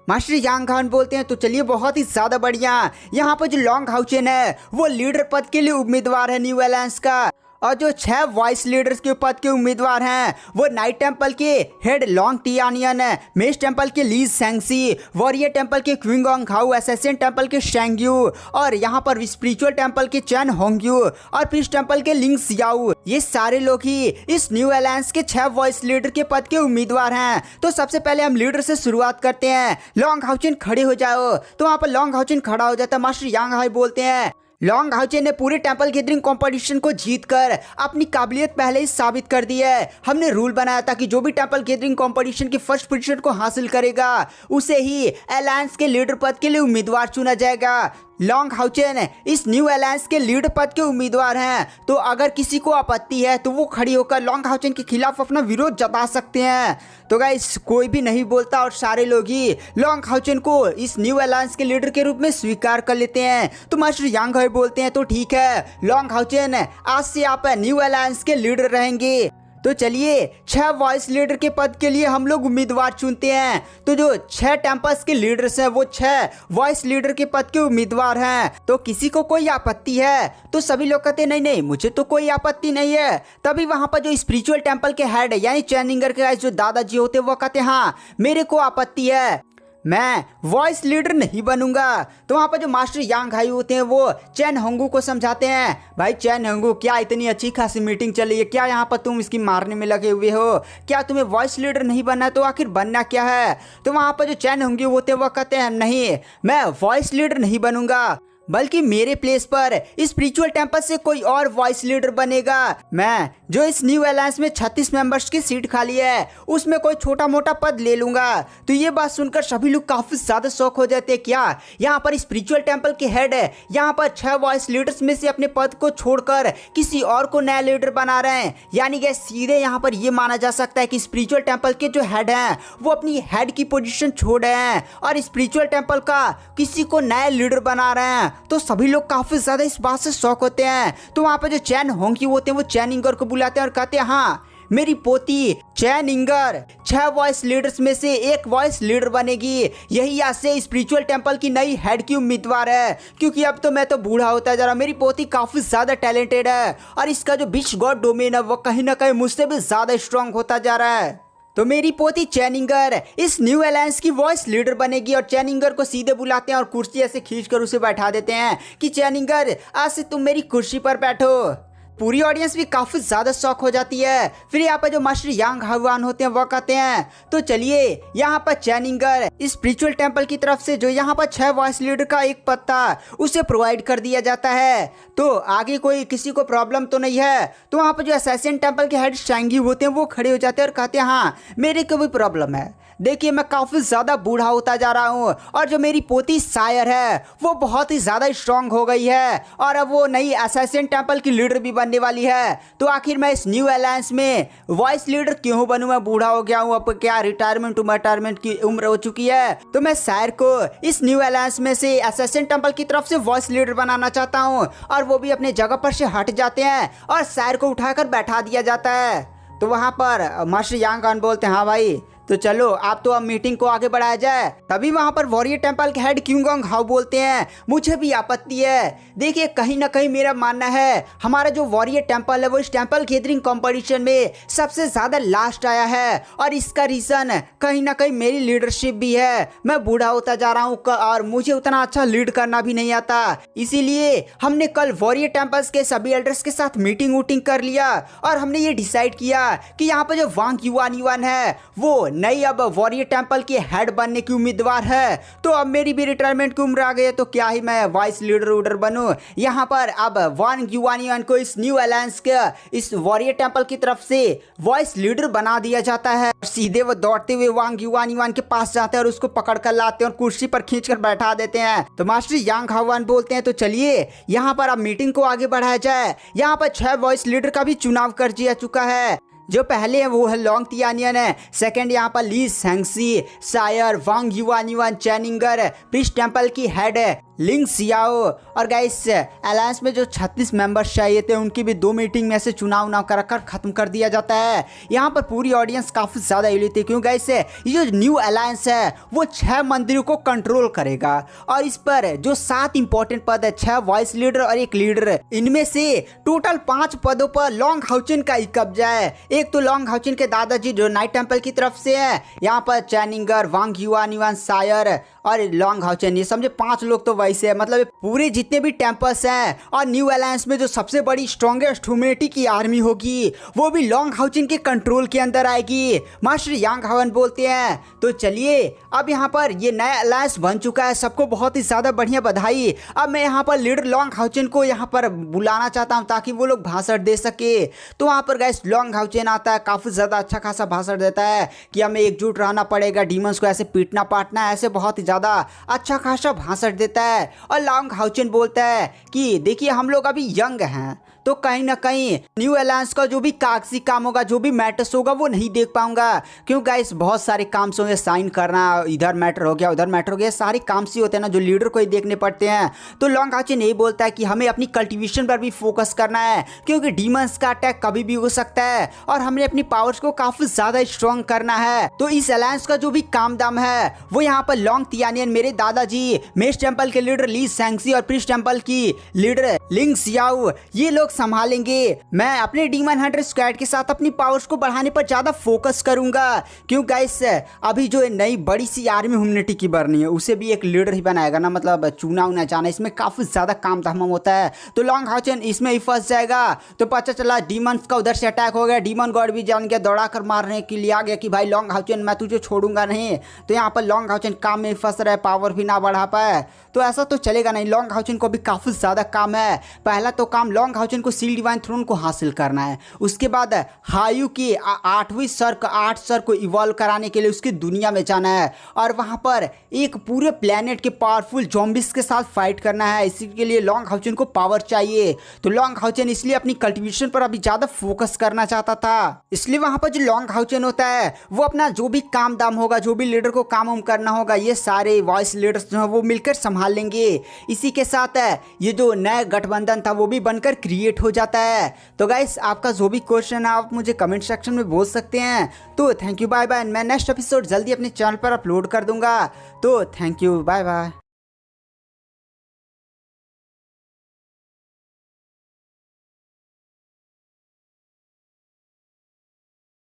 मास्टर यांग हान बोलते हैं तो चलिए बहुत ही ज्यादा बढ़िया। यहाँ पर जो लॉन्ग हाउचेन है वो लीडर पद के लिए उम्मीदवार है न्यू अलायंस का, और जो 6 वॉइस लीडर्स के पद के उम्मीदवार हैं वो नाइट टेंपल के हेड लॉन्ग टियानियन, मेज टेंपल के ली सेंगसी, वॉरियर टेंपल के क्विंगोंग हाउ, असैसिन टेंपल के शेंगयू, और यहाँ पर स्पिरिचुअल टेंपल के चैन होंगयू और पीस टेंपल के लिंग सियाओ। ये सारे लोग ही इस न्यू अलायंस के 6 वॉइस लीडर के पद के उम्मीदवार हैं। तो सबसे पहले हम लीडर से शुरुआत करते हैं। लॉन्ग हाउचेन खड़े हो जाओ। तो वहाँ पर लॉन्ग हाउचेन खड़ा हो जाता है। मास्टर यांग हाई बोलते हैं लॉन्ग हाउचेन ने पूरे टेंपल गैदरिंग कंपटीशन को जीतकर अपनी काबिलियत पहले ही साबित कर दी है। हमने रूल बनाया था कि जो भी टेंपल गैदरिंग कंपटीशन की फर्स्ट पोजीशन को हासिल करेगा उसे ही अलायंस के लीडर पद के लिए उम्मीदवार चुना जाएगा। लॉन्ग हाउचेन इस न्यू अलायंस के लीडर पद के उम्मीदवार हैं, तो अगर किसी को आपत्ति है तो वो खड़ी होकर लॉन्ग हाउचेन के खिलाफ अपना विरोध जता सकते हैं। तो गाइस कोई भी नहीं बोलता और सारे लोग ही लॉन्ग हाउचेन को इस न्यू अलायंस के लीडर के रूप में स्वीकार कर लेते हैं। तो मास्टर यांग हाई बोलते हैं तो ठीक है लॉन्ग हाउचेन, आज से आप न्यू अलायंस के लीडर रहेंगे। तो चलिए 6 वॉइस लीडर के पद के लिए हम लोग उम्मीदवार चुनते हैं। तो जो 6 टेंपल्स के लीडर्स हैं वो 6 वॉइस लीडर के पद के उम्मीदवार हैं। तो किसी को कोई आपत्ति है? तो सभी लोग कहते हैं नहीं नहीं मुझे तो कोई आपत्ति नहीं है। तभी वहां पर जो स्पिरिचुअल टेंपल के हेड है यानी चैनिंगर के जो दादाजी होते हैं वो कहते हैं हाँ मेरे को आपत्ति है, मैं वॉइस लीडर नहीं बनूंगा। तो वहाँ पर जो मास्टर यांग हाई होते हैं वो चैन होंगू को समझाते हैं भाई चैन होंगू क्या इतनी अच्छी खासी मीटिंग चल रही है, क्या यहाँ पर तुम इसकी मारने में लगे हुए हो? क्या तुम्हें वॉइस लीडर नहीं बनना है? तो आखिर बनना क्या है? तो वहाँ पर जो चैन होंगू होते हैं वो कहते हैं नहीं मैं वॉइस लीडर नहीं बनूंगा, बल्कि मेरे प्लेस पर स्पिरिचुअल टेंपल से कोई और वॉइस लीडर बनेगा। मैं जो इस न्यू अलायंस में 36 मेंबर्स की सीट खाली है उसमें कोई छोटा मोटा पद ले लूंगा। तो ये बात सुनकर सभी लोग काफी ज्यादा शौक हो जाते हैं। क्या यहाँ पर स्पिरिचुअल टेंपल के हेड है यहाँ पर 6 वॉइस लीडर्स में से अपने पद को छोड़कर किसी और को नया लीडर बना रहे हैं? यानी कि सीधे यहाँ पर ये माना जा सकता है कि स्पिरिचुअल टेंपल के जो हेड हैं वो अपनी हेड की पोजीशन छोड़ रहे हैं और स्पिरिचुअल टेंपल का किसी को नया लीडर बना रहे हैं। तो सभी लोग काफी ज्यादा इस बात से शौक होते हैं। तो वहां पर जो चैन होंगी होते हैं वो चैन इंगर को बुलाते हैं और कहते हैं हाँ मेरी पोती चैन इंगर 6 वॉइस लीडर्स में से एक वॉइस लीडर बनेगी। यही आज से स्पिरिचुअल टेंपल की नई हेड की उम्मीदवार है, क्योंकि अब तो मैं तो बूढ़ा होता जा रहा, मेरी पोती काफी ज्यादा टैलेंटेड है और इसका जो विश गॉड डोमेन है वो कहीं ना कहीं मुझसे भी ज्यादा स्ट्रांग होता जा रहा है। तो मेरी पोती चैनिंगर इस न्यू अलायंस की वॉइस लीडर बनेगी। और चैनिंगर को सीधे बुलाते हैं और कुर्सी ऐसे खींचकर उसे बैठा देते हैं कि चैनिंगर आज से तुम मेरी कुर्सी पर बैठो। पूरी ऑडियंस भी काफी ज्यादा शौक हो जाती है। फिर यहाँ पर जो मास्टर यांग हावान होते हैं वो कहते हैं तो चलिए यहाँ पर चैनिंगर स्पिरिचुअल टेंपल की तरफ से जो यहाँ पर 6 वॉइस लीडर का एक पद था उसे प्रोवाइड कर दिया जाता है। तो आगे कोई किसी को प्रॉब्लम तो नहीं है? तो वहाँ पर जो असैसिन टेंपल के हेड शेंगी होते हैं वो खड़े हो जाते हैं और कहते हैं हाँ मेरे को भी प्रॉब्लम है। देखिए मैं काफी ज्यादा बूढ़ा होता जा रहा हूँ और जो मेरी पोती सायर है वो बहुत ही ज्यादा स्ट्रांग हो गई है और अब वो नई असैसिन टेंपल की लीडर भी बनने वाली है। तो आखिर मैं इस न्यू अलायंस में वॉइस लीडर क्यों बनूं? मैं बूढ़ा हो गया हूँ, अब क्या रिटायरमेंट की उम्र हो चुकी है। तो मैं सायर को इस न्यू अलायंस में से असैसिन टेंपल की तरफ से वॉइस लीडर बनाना चाहता हूँ। और वो भी अपने जगह पर से हट जाते हैं और सायर को उठाकर बैठा दिया जाता है। तो वहां पर मास्टर यांग हान बोलते हैं हाँ भाई तो चलो आप तो अब मीटिंग को आगे बढ़ाया जाए। तभी वहां पर वॉरियर टेंपल के हेड क्यूंगोंग हाउ बोलते हैं मुझे भी आपत्ति है। देखिए कहीं ना कहीं मेरा मानना है हमारा जो वॉरियर टेंपल है वो इस टेंपल गैदरिंग कंपटीशन में सबसे ज्यादा लास्ट आया है और इसका रीजन कहीं ना कहीं मेरी लीडरशिप भी है। मैं बूढ़ा होता जा रहा हूँ और मुझे उतना अच्छा लीड करना भी नहीं आता, इसीलिए हमने कल वॉरियर टेंपल्स के सभी एल्डर्स के साथ मीटिंग कर लिया और हमने ये डिसाइड किया कि यहाँ पर जो वांग युआन है वो नई अब वॉरियर टेंपल की हेड बनने की उम्मीदवार है। तो अब मेरी भी रिटायरमेंट की उम्र आ गई है, तो क्या ही मैं वाइस लीडर बनूं। यहाँ पर अब वांग युआनियन को इस न्यू अलायंस के इस वॉरियर टेंपल की तरफ से वॉइस लीडर बना दिया जाता है। सीधे वो दौड़ते हुए वांग युआनियन के पास जाते हैं और उसको पकड़ कर लाते हैं और कुर्सी पर खींचकर बैठा देते हैं। तो मास्टर यांग हावन बोलते हैं तो चलिए यहाँ पर अब मीटिंग को आगे बढ़ाया जाए। यहाँ पर 6 वॉइस लीडर का भी चुनाव कर दिया चुका है। जो पहले है वो है लॉन्ग तियानियन है, सेकंड यहाँ पर ली सेंगसी, सायर वांग युआनियन, चैनिंगर, प्रीस्ट टेंपल की हेड है लिंग सियाओ। और गाइस अलायंस में जो 36 मेंबर्स चाहिए थे उनकी भी 2 मीटिंग में से चुनाव कर खत्म कर दिया जाता है। यहाँ पर पूरी ऑडियंस काफ़ी ज़्यादा हिली थी, क्यों गाइस ये जो न्यू अलायंस है वो 6 मंदिरों को कंट्रोल करेगा और इस पर जो 7 इंपॉर्टेंट पद है, 6 वॉइस लीडर और 1 लीडर, इनमें से टोटल 5 पदों पर लॉन्ग हाउचेन का ही कब्जा है। एक तो लॉन्ग हाउचेन के दादाजी जो नाइट टेंपल की तरफ से है, यहाँ पर चैनिंगर, वांग युआनियन, सायर और लॉन्ग हाउचेन, ये समझे 5 लोग तो वैसे है। मतलब पूरे जितने भी टेंपल्स हैं और न्यू अलायंस में जो सबसे बड़ी स्ट्रॉन्गेस्ट ह्यूमैनिटी की आर्मी होगी वो भी लॉन्ग हाउचेन के कंट्रोल के अंदर आएगी। मास्टर यांग हावन बोलते हैं तो चलिए अब यहाँ पर ये नया अलायंस बन चुका है, सबको बहुत ही ज़्यादा बढ़िया बधाई। अब मैं यहाँ पर लीडर लॉन्ग हाउचेन को यहाँ पर बुलाना चाहता हूँ ताकि वो लोग भाषण दे सके। तो वहाँ पर गाइस लॉन्ग हाउचेन आता है, काफ़ी ज़्यादा अच्छा खासा भाषण देता है कि हमें एकजुट रहना पड़ेगा, डीमंस को ऐसे पीटना पाटना है, ऐसे बहुत ही ज़्यादा अच्छा खासा भाषण देता है। और लॉन्ग हाउचेन बोलता है कि देखिए हम लोग अभी यंग हैं तो कहीं ना कहीं न्यू अलायंस का जो भी कागजी काम होगा, जो भी मैटर्स होगा वो नहीं देख पाऊंगा, क्यों गाइस बहुत सारे काम होंगे, साइन करना, इधर मैटर हो गया उधर मैटर हो गया, सारे काम से होते हैं ना जो लीडर को ही देखने पड़ते हैं। तो लॉन्ग हाउचेन यही बोलता है कि हमें अपनी कल्टीवेशन पर भी फोकस करना है, क्योंकि डीमंस का अटैक कभी भी हो सकता है और हमने अपनी पावर्स को काफी ज्यादा स्ट्रॉन्ग करना है। तो इस अलायंस का जो भी काम दाम है वो यहाँ पर लॉन्ग तियानियन, मेरे दादाजी, मेष टेंपल के लीडर ली सेंगसी और प्रीस्ट टेंपल की लीडर लिंग सियाओ, ये लोग संभालेंगे। मैं अपने डीमन हंटर स्क्वाड के साथ अपनी पावर्स को बढ़ाने पर ज्यादा फोकस करूंगा, क्यों गाइस अभी जो नई बड़ी सी आर्मी ह्यूमैनिटी की बननी है उसे भी एक लीडर ही बनाएगा ना, मतलब चुनाव न जाना, इसमें काफी ज्यादा काम धाम होता है। तो लॉन्ग हाउचेन इसमें ही फंस जाएगा। तो पता चला डीमंस का उधर से अटैक हो गया, डीमन गॉड भी जान गया, दौड़ा कर मारने के लिए आ गया कि भाई लॉन्ग हाउचेन मैं तुझे छोड़ूंगा नहीं। तो यहाँ पर लॉन्ग हाउचेन काम में फंस रहा है, पावर भी ना बढ़ा पाए, तो ऐसा तो चलेगा नहीं। लॉन्ग हाउचेन को भी काफी ज्यादा काम है। पहला तो काम लॉन्ग हाउचेन को सील डिवाइन थ्रोन को हासिल करना है, उसके बाद हायू की 8वीं सर 8 सर को इवॉल्व कराने के लिए उसकी दुनिया में जाना है और वहां पर एक पूरे प्लेनेट के पावरफुल ज़ॉम्बीज के साथ फाइट करना है। इसी के लिए लॉन्ग हाउचेन को पावर चाहिए। तो लॉन्ग हाउचेन इसलिए अपनी कल्टीवेशन पर अभी ज्यादा फोकस करना चाहता था, इसलिए वहां पर जो लॉन्ग हाउचेन होता है वो अपना जो भी काम दाम होगा, जो भी लीडर को काम उम करना होगा, ये सारे वॉइस लीडर्स जो है वो मिलकर संभाल लेंगे। इसी के साथ ये जो नया गठबंधन था वो भी बनकर क्रिएट हो जाता है। तो गाइस आपका जो भी क्वेश्चन है आप मुझे कमेंट सेक्शन में बोल सकते हैं। तो थैंक यू, बाय बाय। मैं नेक्स्ट एपिसोड जल्दी अपने चैनल पर अपलोड कर दूंगा। तो थैंक यू, बाय बाय।